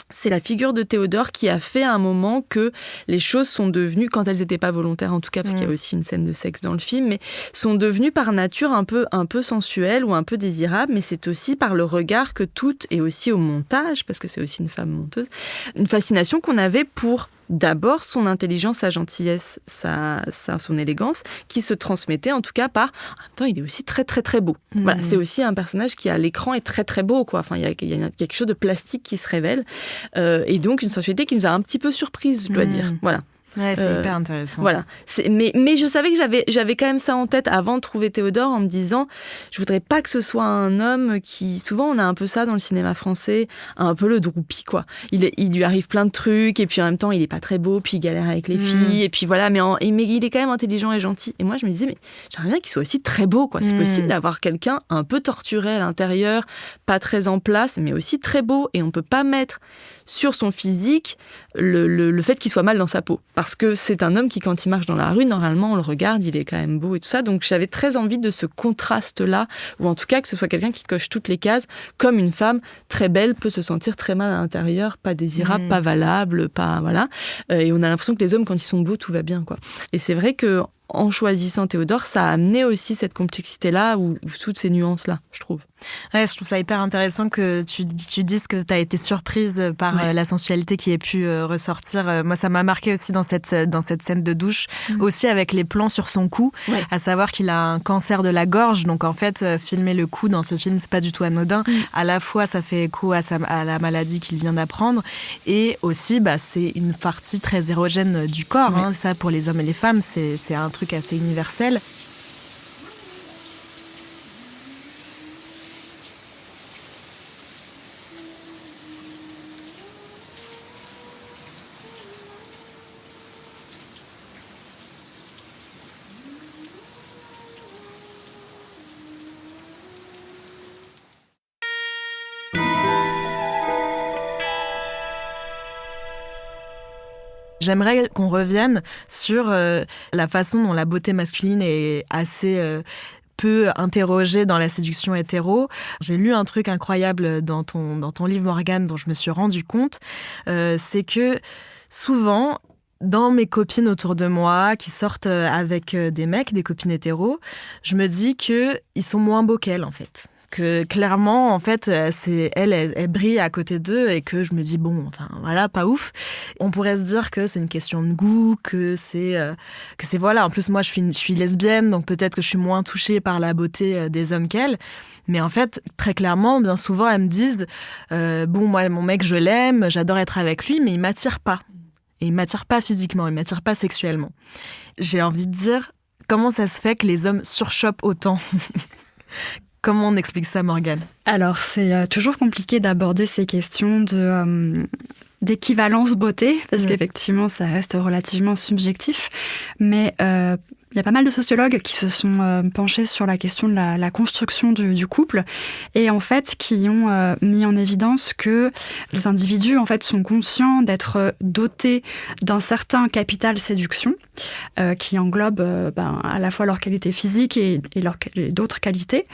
c'est la figure de Théodore qui a fait à un moment que les choses sont devenues, quand elles n'étaient pas volontaires en tout cas, parce qu'il y a aussi une scène de sexe dans le film, mais sont devenues par nature un peu sensuelles ou un peu désirables, mais c'est aussi par le regard que toutes, et aussi au montage, parce que c'est aussi une femme monteuse, une fascination qu'on avait pour d'abord son intelligence, sa gentillesse, son élégance, qui se transmettait en tout cas par... En même temps, il est aussi très très très beau. Voilà, c'est aussi un personnage qui à l'écran est très très beau, quoi. Enfin, il y a quelque chose de plastique qui se révèle, et donc une sensualité qui nous a un petit peu surprise, je dois dire. Voilà. Ouais, c'est hyper intéressant. Voilà. Mais je savais que j'avais quand même ça en tête avant de trouver Théodore, en me disant, je voudrais pas que ce soit un homme qui... Souvent, on a un peu ça dans le cinéma français, un peu le droupi, quoi. Il lui arrive plein de trucs, et puis en même temps, il est pas très beau, puis il galère avec les filles, et puis voilà, mais il est quand même intelligent et gentil. Et moi, je me disais, mais j'aimerais bien qu'il soit aussi très beau, quoi. C'est possible d'avoir quelqu'un un peu torturé à l'intérieur, pas très en place, mais aussi très beau, et on peut pas mettre sur son physique le fait qu'il soit mal dans sa peau. Parce que c'est un homme qui, quand il marche dans la rue, normalement, on le regarde, il est quand même beau et tout ça. Donc, j'avais très envie de ce contraste-là, ou en tout cas que ce soit quelqu'un qui coche toutes les cases, comme une femme très belle peut se sentir très mal à l'intérieur, pas désirable, pas valable, pas... Voilà. Et on a l'impression que les hommes, quand ils sont beaux, tout va bien, quoi. Et c'est vrai que en choisissant Théodore, ça a amené aussi cette complexité-là, ou toutes ces nuances-là, je trouve. Ouais, je trouve ça hyper intéressant que tu dises que tu as été surprise par la sensualité qui ait pu ressortir. Moi, ça m'a marqué aussi dans cette scène de douche, aussi avec les plans sur son cou, à savoir qu'il a un cancer de la gorge. Donc, en fait, filmer le cou dans ce film, c'est pas du tout anodin. À la fois, ça fait écho à la maladie qu'il vient d'apprendre, et aussi, c'est une partie très érogène du corps. Hein. Ça, pour les hommes et les femmes, c'est un truc assez universel. J'aimerais qu'on revienne sur la façon dont la beauté masculine est assez peu interrogée dans la séduction hétéro. J'ai lu un truc incroyable dans ton livre, Morgane, dont je me suis rendu compte. C'est que souvent, dans mes copines autour de moi qui sortent avec des mecs, des copines hétéros, je me dis qu'ils sont moins beaux qu'elles, en fait. Que clairement, en fait, elle brille à côté d'eux, et que je me dis, bon, enfin, voilà, pas ouf. On pourrait se dire que c'est une question de goût, que c'est voilà. En plus, moi, je suis lesbienne, donc peut-être que je suis moins touchée par la beauté des hommes qu'elle. Mais en fait, très clairement, bien souvent, elles me disent, bon, moi, mon mec, je l'aime, j'adore être avec lui, mais il m'attire pas. Et il m'attire pas physiquement, il m'attire pas sexuellement. J'ai envie de dire, Comment ça se fait que les hommes surchopent autant ? Comment on explique ça, Morgane ? Alors, c'est toujours compliqué d'aborder ces questions d'équivalence beauté, parce qu'effectivement, ça reste relativement subjectif. Mais il y a pas mal de sociologues qui se sont penchés sur la question de la construction du couple et en fait qui ont mis en évidence que les individus en fait sont conscients d'être dotés d'un certain capital séduction qui englobe à la fois leur qualité physique et d'autres qualités.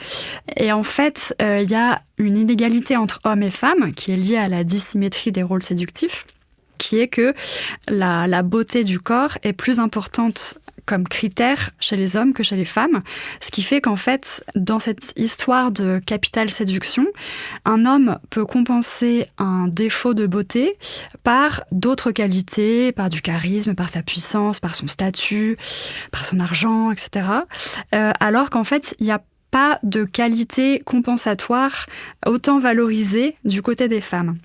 Et en fait, il y a une inégalité entre hommes et femmes qui est liée à la dissymétrie des rôles séductifs, qui est que la beauté du corps est plus importante comme critère chez les hommes que chez les femmes, ce qui fait qu'en fait, dans cette histoire de capital séduction, un homme peut compenser un défaut de beauté par d'autres qualités, par du charisme, par sa puissance, par son statut, par son argent, etc. Alors qu'en fait, il y a pas de qualité compensatoire autant valorisée du côté des femmes.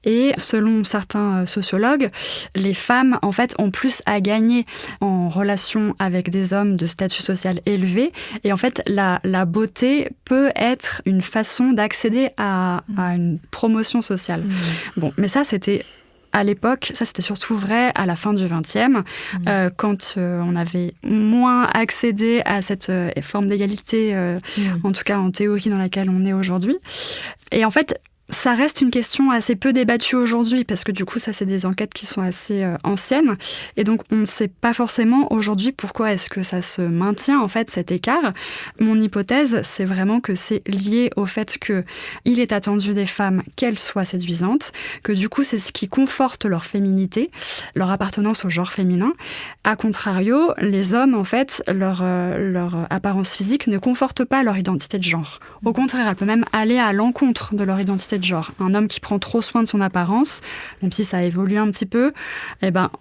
Et selon certains sociologues, les femmes, en fait, ont plus à gagner en relation avec des hommes de statut social élevé. Et en fait, la beauté peut être une façon d'accéder à une promotion sociale. Bon, mais ça, c'était... À l'époque, ça c'était surtout vrai à la fin du XXe, quand on avait moins accédé à cette forme d'égalité, en tout cas en théorie dans laquelle on est aujourd'hui. Et en fait, ça reste une question assez peu débattue aujourd'hui, parce que du coup, ça, c'est des enquêtes qui sont assez anciennes. Et donc, on ne sait pas forcément aujourd'hui pourquoi est-ce que ça se maintient, en fait, cet écart. Mon hypothèse, c'est vraiment que c'est lié au fait qu'il est attendu des femmes qu'elles soient séduisantes, que du coup, c'est ce qui conforte leur féminité, leur appartenance au genre féminin. A contrario, les hommes, en fait, leur apparence physique ne conforte pas leur identité de genre. Au contraire, elle peut même aller à l'encontre de leur identité de genre. Un homme qui prend trop soin de son apparence, même si ça évolue un petit peu,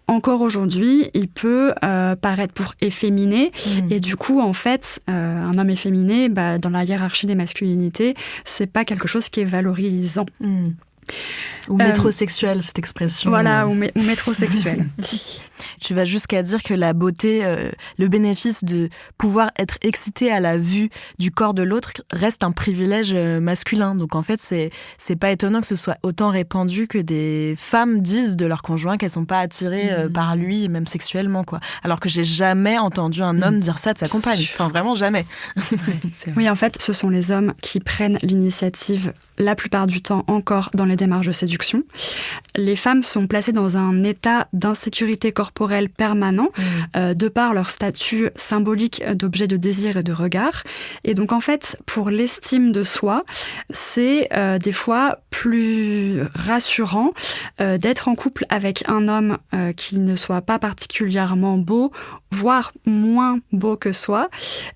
encore aujourd'hui, il peut paraître pour efféminé. Et du coup, en fait, un homme efféminé, dans la hiérarchie des masculinités, c'est pas quelque chose qui est valorisant. Ou métrosexuel, cette expression. Voilà, ou métrosexuel. Tu vas jusqu'à dire que la beauté, le bénéfice de pouvoir être excité à la vue du corps de l'autre reste un privilège masculin. Donc en fait, c'est pas étonnant que ce soit autant répandu que des femmes disent de leur conjoint qu'elles sont pas attirées par lui, même sexuellement, quoi. Alors que j'ai jamais entendu un homme dire ça de sa compagne. Enfin, vraiment jamais. Oui, en fait, ce sont les hommes qui prennent l'initiative la plupart du temps encore dans les démarches de séduction. Les femmes sont placées dans un état d'insécurité corporelle permanent de par leur statut symbolique d'objet de désir et de regard. Et donc en fait, pour l'estime de soi, c'est des fois plus rassurant d'être en couple avec un homme qui ne soit pas particulièrement beau, voire moins beau que soi,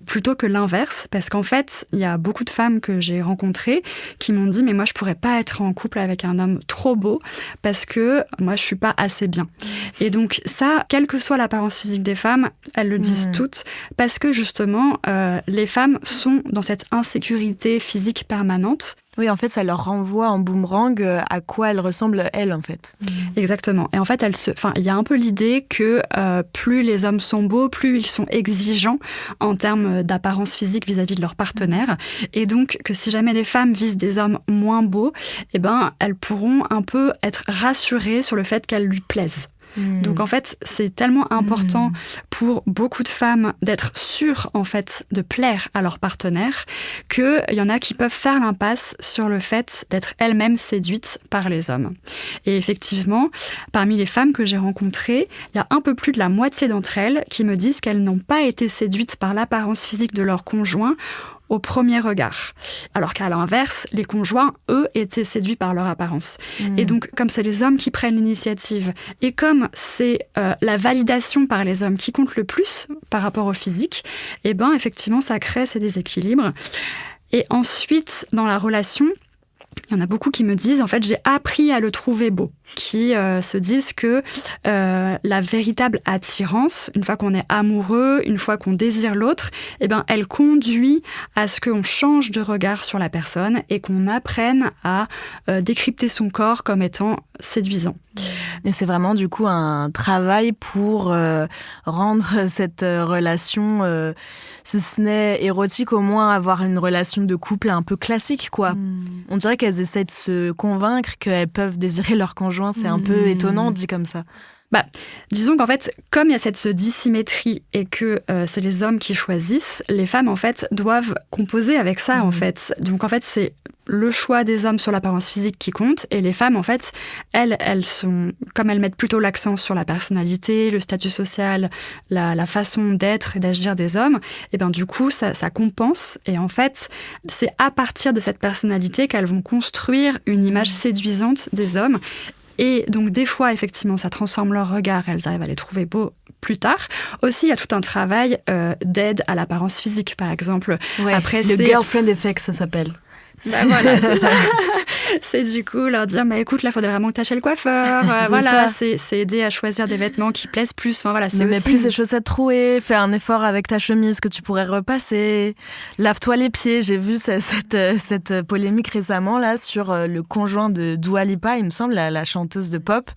plutôt que l'inverse. Parce qu'en fait, il y a beaucoup de femmes que j'ai rencontrées qui m'ont dit « mais moi je pourrais pas être en couple avec un homme trop beau parce que moi je suis pas assez bien ». Et donc ça, quelle que soit l'apparence physique des femmes, elles le disent toutes, parce que justement, les femmes sont dans cette insécurité physique permanente. Oui, en fait, ça leur renvoie en boomerang à quoi elles ressemblent, elles, en fait. Exactement. Et en fait, il y a un peu l'idée que plus les hommes sont beaux, plus ils sont exigeants en termes d'apparence physique vis-à-vis de leur partenaire. Et donc, que si jamais les femmes visent des hommes moins beaux, elles pourront un peu être rassurées sur le fait qu'elles lui plaisent. Donc en fait, c'est tellement important pour beaucoup de femmes d'être sûres en fait de plaire à leur partenaire qu'il y en a qui peuvent faire l'impasse sur le fait d'être elles-mêmes séduites par les hommes. Et effectivement, parmi les femmes que j'ai rencontrées, il y a un peu plus de la moitié d'entre elles qui me disent qu'elles n'ont pas été séduites par l'apparence physique de leur conjoint au premier regard. Alors qu'à l'inverse, les conjoints, eux, étaient séduits par leur apparence. Et donc, comme c'est les hommes qui prennent l'initiative, et comme c'est la validation par les hommes qui compte le plus par rapport au physique, effectivement, ça crée ces déséquilibres. Et ensuite, dans la relation, il y en a beaucoup qui me disent, en fait, j'ai appris à le trouver beau, qui se disent que la véritable attirance, une fois qu'on est amoureux, une fois qu'on désire l'autre, elle conduit à ce qu'on change de regard sur la personne et qu'on apprenne à décrypter son corps comme étant séduisant. Mais c'est vraiment du coup un travail pour rendre cette relation, si ce n'est érotique, au moins avoir une relation de couple un peu classique, quoi. On dirait qu'elles essaient de se convaincre qu'elles peuvent désirer leur conjoint. C'est un peu étonnant dit comme ça. Disons qu'en fait, comme il y a cette dissymétrie et que c'est les hommes qui choisissent, les femmes, en fait, doivent composer avec ça, en fait. Donc, en fait, c'est le choix des hommes sur l'apparence physique qui compte, et les femmes, en fait, elles sont, comme elles mettent plutôt l'accent sur la personnalité, le statut social, la façon d'être et d'agir des hommes, et ben du coup, ça compense, et en fait, c'est à partir de cette personnalité qu'elles vont construire une image séduisante des hommes. Et donc, des fois, effectivement, ça transforme leur regard. Elles arrivent à les trouver beaux plus tard. Aussi, il y a tout un travail d'aide à l'apparence physique, par exemple. Ouais, après, le girlfriend effect, ça s'appelle. Voilà, c'est ça. C'est du coup leur dire, écoute, là, il faudrait vraiment que tu achètes le coiffeur. Voilà, c'est aider à choisir des vêtements qui plaisent plus. Enfin, voilà, ne mets plus ces chaussettes trouées, fais un effort avec ta chemise que tu pourrais repasser. Lave-toi les pieds. J'ai vu cette polémique récemment là sur le conjoint de Dua Lipa, il me semble, la chanteuse de pop.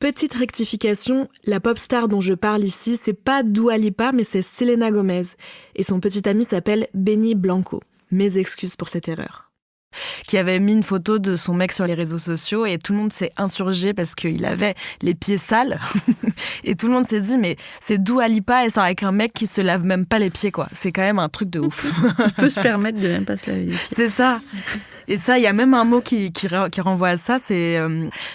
Petite rectification, la pop star dont je parle ici, c'est pas Dua Lipa, mais c'est Selena Gomez. Et son petit ami s'appelle Benny Blanco. Mes excuses pour cette erreur. Qui avait mis une photo de son mec sur les réseaux sociaux et tout le monde s'est insurgé parce qu'il avait les pieds sales. Et tout le monde s'est dit, mais c'est Dua Lipa, elle sort avec un mec qui se lave même pas les pieds, quoi. C'est quand même un truc de ouf. Il peut se permettre de même pas se laver les pieds. C'est ça. Et ça, il y a même un mot qui renvoie à ça, c'est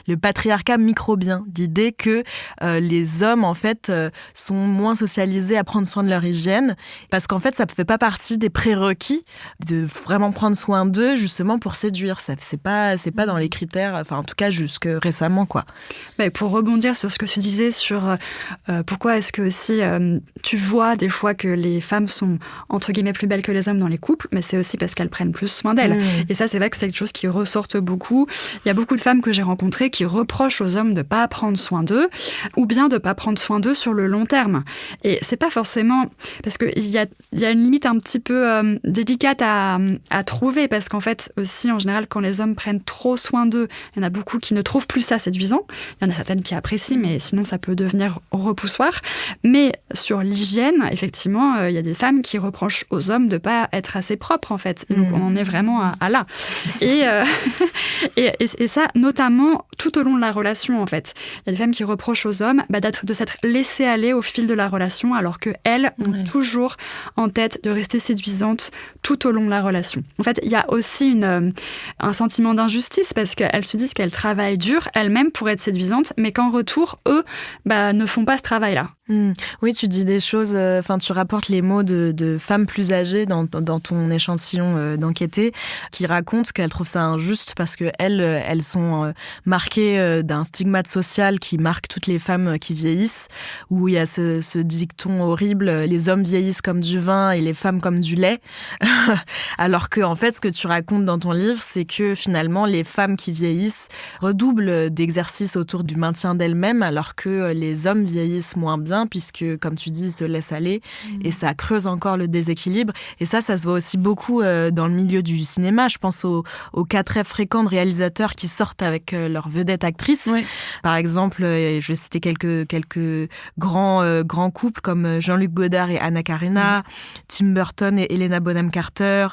le patriarcat microbien. L'idée que les hommes, en fait, sont moins socialisés à prendre soin de leur hygiène, parce qu'en fait, ça ne fait pas partie des prérequis de vraiment prendre soin d'eux, justement, pour séduire. Ça, c'est pas dans les critères, enfin, en tout cas, jusque récemment, quoi. Mais pour rebondir sur ce que tu disais sur pourquoi est-ce que aussi tu vois des fois que les femmes sont, entre guillemets, plus belles que les hommes dans les couples, mais c'est aussi parce qu'elles prennent plus soin d'elles. Et ça, c'est vrai que c'est quelque chose qui ressorte beaucoup. Il y a beaucoup de femmes que j'ai rencontrées qui reprochent aux hommes de ne pas prendre soin d'eux, ou bien de ne pas prendre soin d'eux sur le long terme. Et c'est pas forcément... Parce qu'il y a une limite un petit peu délicate à trouver, parce qu'en fait, aussi, en général, quand les hommes prennent trop soin d'eux, il y en a beaucoup qui ne trouvent plus ça séduisant. Il y en a certaines qui apprécient, mais sinon, ça peut devenir repoussoir. Mais sur l'hygiène, effectivement, il y a des femmes qui reprochent aux hommes de ne pas être assez propres, en fait. Et donc, on en est vraiment à là. Et ça, notamment tout au long de la relation, en fait. Il y a des femmes qui reprochent aux hommes de s'être laissées aller au fil de la relation, alors qu'elles ont toujours en tête de rester séduisantes tout au long de la relation. En fait, il y a aussi un sentiment d'injustice, parce qu'elles se disent qu'elles travaillent dur elles-mêmes pour être séduisantes, mais qu'en retour, eux, ne font pas ce travail-là. Oui, tu dis des choses, tu rapportes les mots de femmes plus âgées dans ton échantillon d'enquêtées qui racontent qu'elles trouvent ça injuste parce que elles sont marquées d'un stigmate social qui marque toutes les femmes qui vieillissent, où il y a ce dicton horrible, les hommes vieillissent comme du vin et les femmes comme du lait. Alors que, en fait, ce que tu racontes dans ton livre, c'est que finalement, les femmes qui vieillissent redoublent d'exercices autour du maintien d'elles-mêmes, alors que les hommes vieillissent moins bien, puisque, comme tu dis, ils se laissent aller, et ça creuse encore le déséquilibre. Et ça se voit aussi beaucoup dans le milieu du cinéma. Je pense aux cas très fréquents de réalisateurs qui sortent avec leurs vedettes actrices. Oui. Par exemple, je vais citer quelques grands couples comme Jean-Luc Godard et Anna Karina, Tim Burton et Helena Bonham Carter,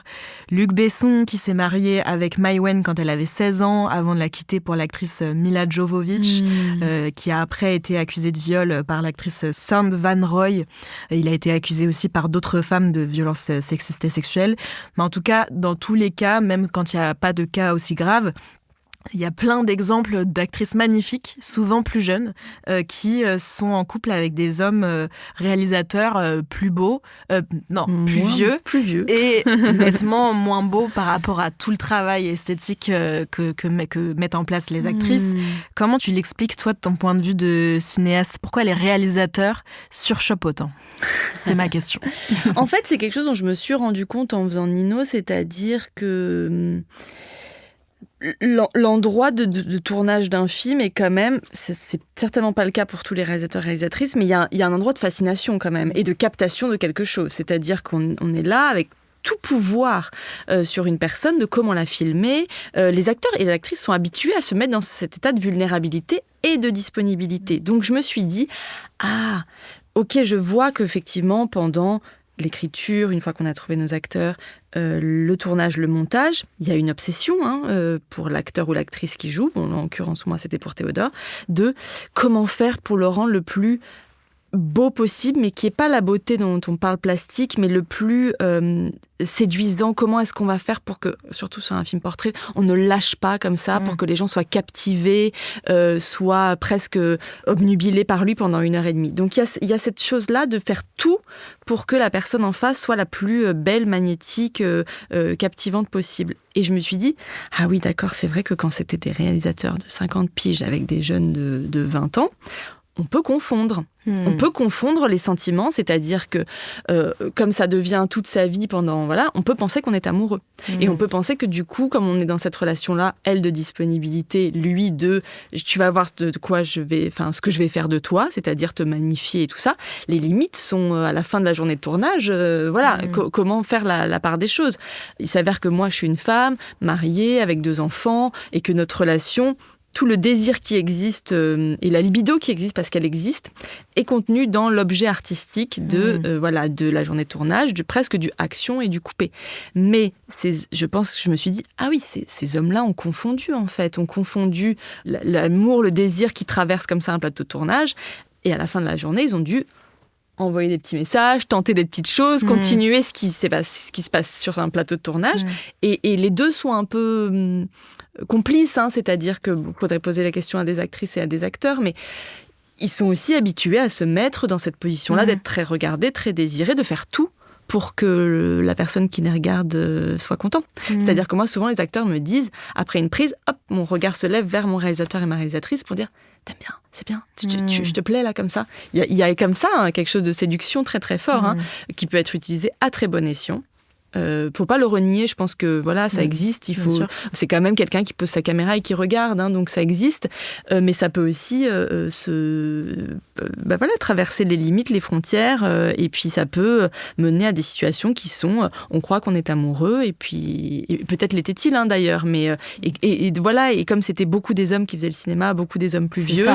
Luc Besson qui s'est marié avec Mai Wen quand elle avait 16 ans, avant de la quitter pour l'actrice Mila Jovovich, qui a après été accusée de viol par l'actrice Sand Van Roy. Il a été accusé aussi par d'autres femmes de violences sexistes et sexuelles. Mais en tout cas, dans tous les cas, même quand il n'y a pas de cas aussi graves, il y a plein d'exemples d'actrices magnifiques, souvent plus jeunes, qui sont en couple avec des hommes réalisateurs plus beaux, plus vieux, et nettement moins beaux par rapport à tout le travail esthétique que mettent en place les actrices. Comment tu l'expliques, toi, de ton point de vue de cinéaste? Pourquoi les réalisateurs surchopent autant? C'est ma question. En fait, c'est quelque chose dont je me suis rendu compte en faisant Nino, c'est-à-dire que... l'endroit de tournage d'un film est quand même, c'est certainement pas le cas pour tous les réalisateurs et réalisatrices, mais il y a un endroit de fascination quand même et de captation de quelque chose. C'est-à-dire qu'on est là avec tout pouvoir sur une personne, de comment la filmer. Les acteurs et les actrices sont habitués à se mettre dans cet état de vulnérabilité et de disponibilité. Donc je me suis dit, ok, je vois qu'effectivement, pendant l'écriture, une fois qu'on a trouvé nos acteurs, le tournage, le montage, il y a une obsession pour l'acteur ou l'actrice qui joue, bon, en l'occurrence, moi, c'était pour Théodore, de comment faire pour le rendre le plus beau possible, mais qui n'est pas la beauté dont on parle plastique, mais le plus séduisant. Comment est-ce qu'on va faire pour que, surtout sur un film portrait, on ne lâche pas comme ça, pour que les gens soient captivés, soient presque obnubilés par lui pendant 1h30. Donc il y a cette chose-là de faire tout pour que la personne en face soit la plus belle, magnétique, captivante possible. Et je me suis dit, ah oui, d'accord, c'est vrai que quand c'était des réalisateurs de 50 piges avec des jeunes de 20 ans, on peut confondre. On peut confondre les sentiments, c'est-à-dire que comme ça devient toute sa vie pendant... Voilà, on peut penser qu'on est amoureux. Et on peut penser que du coup, comme on est dans cette relation-là, elle de disponibilité, lui de... Tu vas voir de quoi ce que je vais faire de toi, c'est-à-dire te magnifier et tout ça. Les limites sont à la fin de la journée de tournage. Comment faire la part des choses. Il s'avère que moi, je suis une femme mariée avec 2 enfants et que notre relation... Tout le désir qui existe et la libido qui existe parce qu'elle existe est contenu dans l'objet artistique de la journée de tournage, presque du action et du coupé. Mais je me suis dit, ah oui, ces hommes-là ont confondu en fait, ont confondu l'amour, le désir qui traverse comme ça un plateau de tournage, et à la fin de la journée, ils ont dû envoyer des petits messages, tenter des petites choses, continuer ce qui se passe sur un plateau de tournage. Et les deux sont un peu complices, c'est-à-dire qu'il faudrait poser la question à des actrices et à des acteurs, mais ils sont aussi habitués à se mettre dans cette position-là, d'être très regardés, très désirés, de faire tout pour que la personne qui les regarde soit content. C'est-à-dire que moi, souvent, les acteurs me disent, après une prise, hop, mon regard se lève vers mon réalisateur et ma réalisatrice pour dire « T'aimes bien, c'est bien, je te plais là comme ça ». Il y a comme ça quelque chose de séduction très très fort qui peut être utilisé à très bon escient. Faut pas le renier, je pense que voilà, ça existe. C'est quand même quelqu'un qui pose sa caméra et qui regarde, donc ça existe. Mais ça peut aussi traverser les limites, les frontières, et puis ça peut mener à des situations qui sont, on croit qu'on est amoureux, et puis peut-être l'était-il d'ailleurs, mais et voilà. Et comme c'était beaucoup des hommes qui faisaient le cinéma, beaucoup des hommes plus vieux,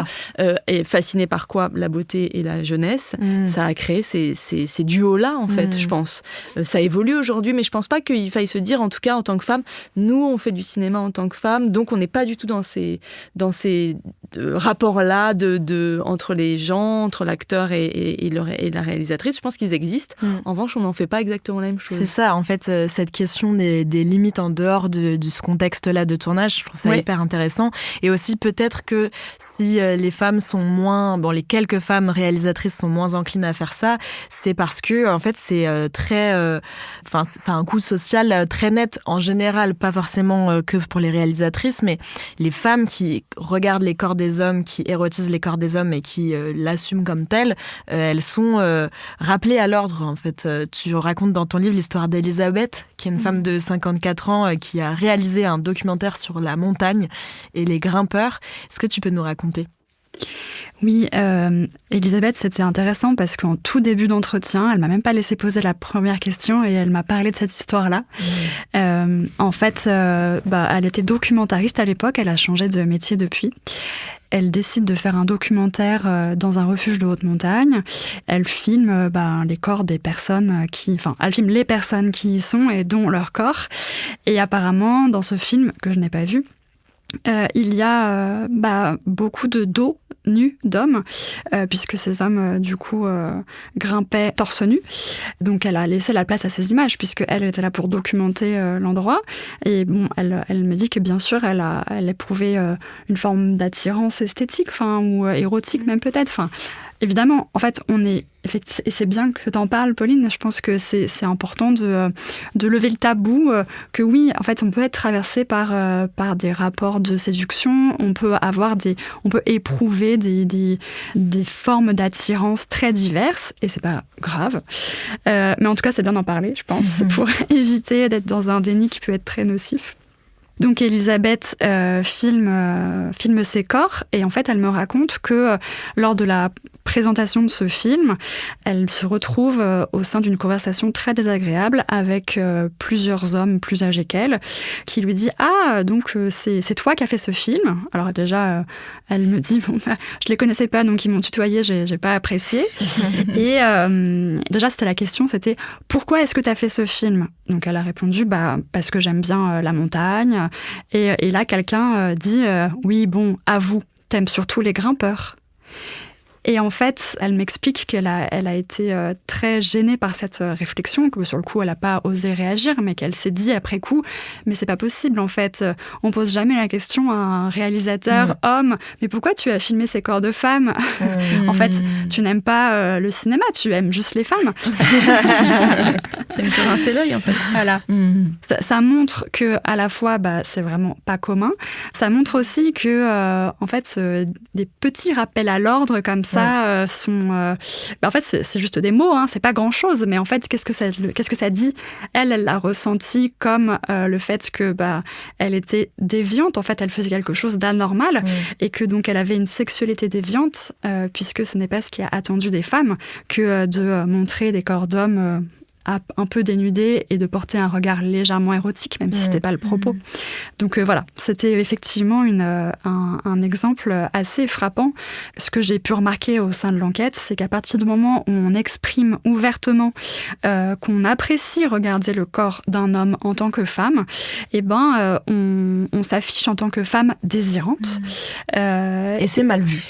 et fascinés par quoi? La beauté et la jeunesse, ça a créé ces duos-là en fait. Je pense ça évolue aujourd'hui. Mais je pense pas qu'il faille se dire, en tout cas en tant que femme, nous on fait du cinéma en tant que femme, donc on n'est pas du tout dans ces rapports-là entre les gens, entre l'acteur et la réalisatrice. Je pense qu'ils existent. En revanche, on n'en fait pas exactement la même chose. C'est ça, en fait, cette question des limites en dehors de ce contexte-là de tournage, je trouve ça hyper intéressant. Et aussi peut-être que si les femmes sont moins, les quelques femmes réalisatrices sont moins enclines à faire ça, c'est parce que en fait c'est très, ça a un coût social très net en général, pas forcément que pour les réalisatrices, mais les femmes qui regardent les corps des hommes, qui érotisent les corps des hommes et qui l'assument comme telles, elles sont rappelées à l'ordre en fait. Tu racontes dans ton livre l'histoire d'Elisabeth, qui est une femme de 54 ans qui a réalisé un documentaire sur la montagne et les grimpeurs. Est-ce que tu peux nous raconter ? Oui, Elisabeth, c'était intéressant parce qu'en tout début d'entretien, elle m'a même pas laissé poser la première question et elle m'a parlé de cette histoire-là. En fait, elle était documentariste à l'époque, elle a changé de métier depuis. Elle décide de faire un documentaire dans un refuge de haute montagne. Elle filme les corps des personnes elle filme les personnes qui y sont et dont leur corps. Et apparemment, dans ce film, que je n'ai pas vu, il y a beaucoup de dos nus d'hommes, puisque ces hommes, grimpaient torse nu. Donc elle a laissé la place à ces images, puisqu'elle était là pour documenter l'endroit. Et elle me dit que bien sûr, elle éprouvait une forme d'attirance esthétique, ou érotique même peut-être. Évidemment, en fait, et c'est bien que tu en parles, Pauline, je pense que c'est important de lever le tabou, que oui, en fait, on peut être traversé par des rapports de séduction, on peut éprouver des formes d'attirance très diverses, et c'est pas grave. Mais en tout cas, c'est bien d'en parler, je pense, pour éviter d'être dans un déni qui peut être très nocif. Donc Elisabeth filme ses corps et en fait elle me raconte que lors de la présentation de ce film, elle se retrouve au sein d'une conversation très désagréable avec plusieurs hommes plus âgés qu'elle qui lui dit « Ah, donc c'est toi qui as fait ce film ?» Alors déjà, elle me dit « Je les connaissais pas, donc ils m'ont tutoyé, j'ai pas apprécié. » Et déjà, c'était la question, c'était « Pourquoi est-ce que tu as fait ce film ?» Donc elle a répondu « Parce que j'aime bien la montagne. » Et là, quelqu'un dit « Oui, bon, avoue, t'aimes surtout les grimpeurs. » Et en fait, elle m'explique qu'elle a été très gênée par cette réflexion, que sur le coup, elle n'a pas osé réagir, mais qu'elle s'est dit après coup, mais c'est pas possible en fait. On pose jamais la question à un réalisateur homme, mais pourquoi tu as filmé ces corps de femmes ? En fait, tu n'aimes pas le cinéma, tu aimes juste les femmes. Tu aimes te rincer l'œil en fait. Voilà. Ça montre que à la fois, c'est vraiment pas commun. Ça montre aussi que en fait, des petits rappels à l'ordre comme ça. Sont en fait c'est juste des mots, c'est pas grand chose, mais en fait qu'est-ce que ça dit ? Elle l'a ressenti comme le fait que elle était déviante, en fait elle faisait quelque chose d'anormal et que donc elle avait une sexualité déviante puisque ce n'est pas ce qui est attendu des femmes que de montrer des corps d'hommes un peu dénudé et de porter un regard légèrement érotique, même si c'était pas le propos. Donc voilà, c'était effectivement un exemple assez frappant. Ce que j'ai pu remarquer au sein de l'enquête, c'est qu'à partir du moment où on exprime ouvertement qu'on apprécie regarder le corps d'un homme en tant que femme, on s'affiche en tant que femme désirante. Et c'est mal vu.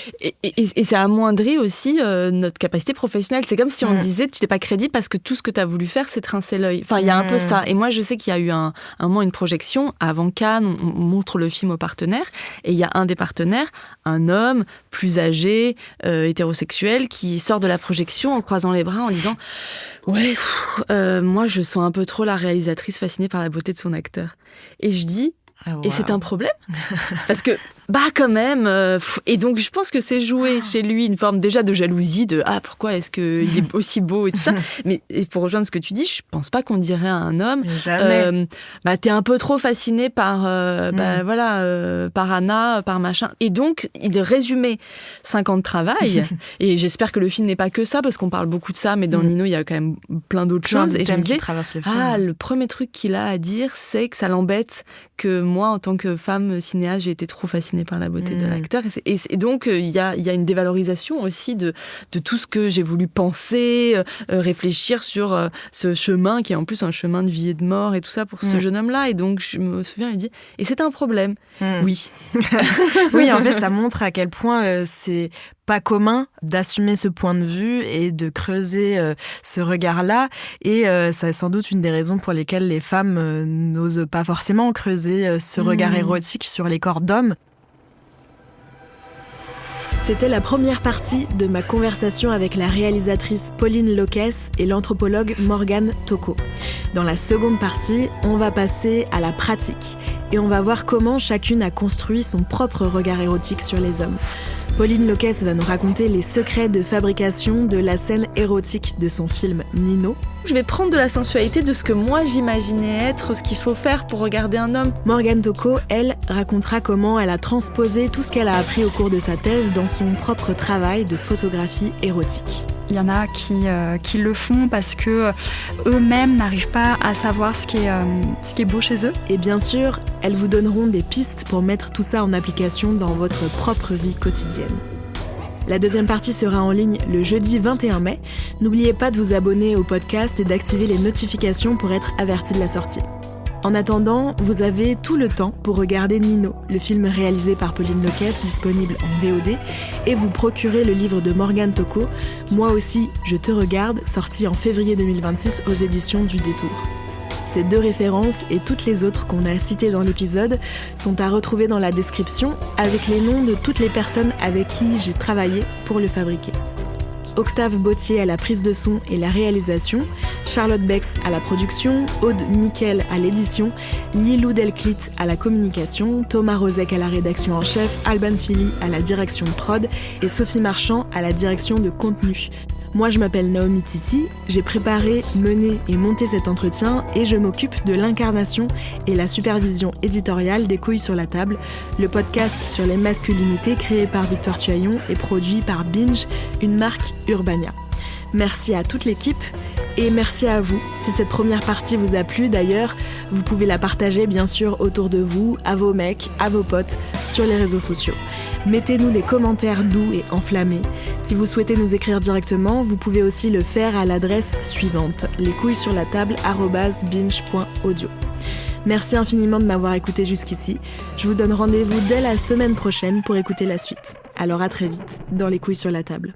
Et ça amoindrit aussi notre capacité professionnelle. C'est comme si on disait, tu n'es pas crédible parce que tout ce que tu as voulu faire, c'est trincer l'œil. Enfin, il y a un peu ça. Et moi, je sais qu'il y a eu un moment, une projection. Avant Cannes, on montre le film aux partenaires. Et il y a un des partenaires, un homme plus âgé, hétérosexuel, qui sort de la projection en croisant les bras, en disant « Ouais, moi, je sens un peu trop la réalisatrice fascinée par la beauté de son acteur. » Et je dis « Et c'est un problème ?» Parce que quand même. Et donc, je pense que c'est joué chez lui une forme déjà de jalousie, de pourquoi est-ce qu'il est aussi beau et tout ça. Mais pour rejoindre ce que tu dis, je pense pas qu'on dirait à un homme. Jamais. T'es un peu trop fasciné par, par Anna, par machin. Et donc, il résumait 5 ans de travail. Et j'espère que le film n'est pas que ça, parce qu'on parle beaucoup de ça, mais dans Nino, il y a quand même plein d'autres choses. Et je me disais, le premier truc qu'il a à dire, c'est que ça l'embête que moi, en tant que femme cinéaste, j'ai été trop fascinée par la beauté de l'acteur. Et donc, il y a une dévalorisation aussi de tout ce que j'ai voulu penser, réfléchir sur ce chemin, qui est en plus un chemin de vie et de mort et tout ça pour ce jeune homme-là. Et donc, je me souviens, il dit, et c'est un problème. Oui. Oui, en fait, ça montre à quel point c'est pas commun d'assumer ce point de vue et de creuser ce regard-là. Et c'est sans doute une des raisons pour lesquelles les femmes n'osent pas forcément creuser ce regard érotique sur les corps d'hommes. C'était la première partie de ma conversation avec la réalisatrice Pauline Loquès et l'anthropologue Morgane Tocco. Dans la seconde partie, on va passer à la pratique et on va voir comment chacune a construit son propre regard érotique sur les hommes. Pauline Loquès va nous raconter les secrets de fabrication de la scène érotique de son film Nino. Je vais prendre de la sensualité de ce que moi j'imaginais être ce qu'il faut faire pour regarder un homme. Morgane Tocco, elle, racontera comment elle a transposé tout ce qu'elle a appris au cours de sa thèse dans son propre travail de photographie érotique. Il y en a qui le font parce que eux-mêmes n'arrivent pas à savoir ce qui est beau chez eux. Et bien sûr, elles vous donneront des pistes pour mettre tout ça en application dans votre propre vie quotidienne. La deuxième partie sera en ligne le jeudi 21 mai. N'oubliez pas de vous abonner au podcast et d'activer les notifications pour être averti de la sortie. En attendant, vous avez tout le temps pour regarder Nino, le film réalisé par Pauline Loquès, disponible en VOD, et vous procurer le livre de Morgane Tocco, Moi aussi, je te regarde, sorti en février 2026 aux éditions du Détour. Ces 2 références et toutes les autres qu'on a citées dans l'épisode sont à retrouver dans la description avec les noms de toutes les personnes avec qui j'ai travaillé pour le fabriquer. Octave Bautier à la prise de son et la réalisation, Charlotte Bex à la production, Aude Miquel à l'édition, Lilou Delclit à la communication, Thomas Rozek à la rédaction en chef, Alban Philly à la direction de prod et Sophie Marchand à la direction de contenu. Moi, je m'appelle Naomi Titi, j'ai préparé, mené et monté cet entretien et je m'occupe de l'incarnation et la supervision éditoriale des Couilles sur la table, le podcast sur les masculinités créé par Victoire Tuaillon et produit par Binge, une marque Urbania. Merci à toute l'équipe et merci à vous. Si cette première partie vous a plu d'ailleurs, vous pouvez la partager bien sûr autour de vous, à vos mecs, à vos potes, sur les réseaux sociaux. Mettez-nous des commentaires doux et enflammés. Si vous souhaitez nous écrire directement, vous pouvez aussi le faire à l'adresse suivante, lescouillessurlatable@binge.audio. Merci infiniment de m'avoir écouté jusqu'ici. Je vous donne rendez-vous dès la semaine prochaine pour écouter la suite. Alors à très vite dans Les Couilles sur la table.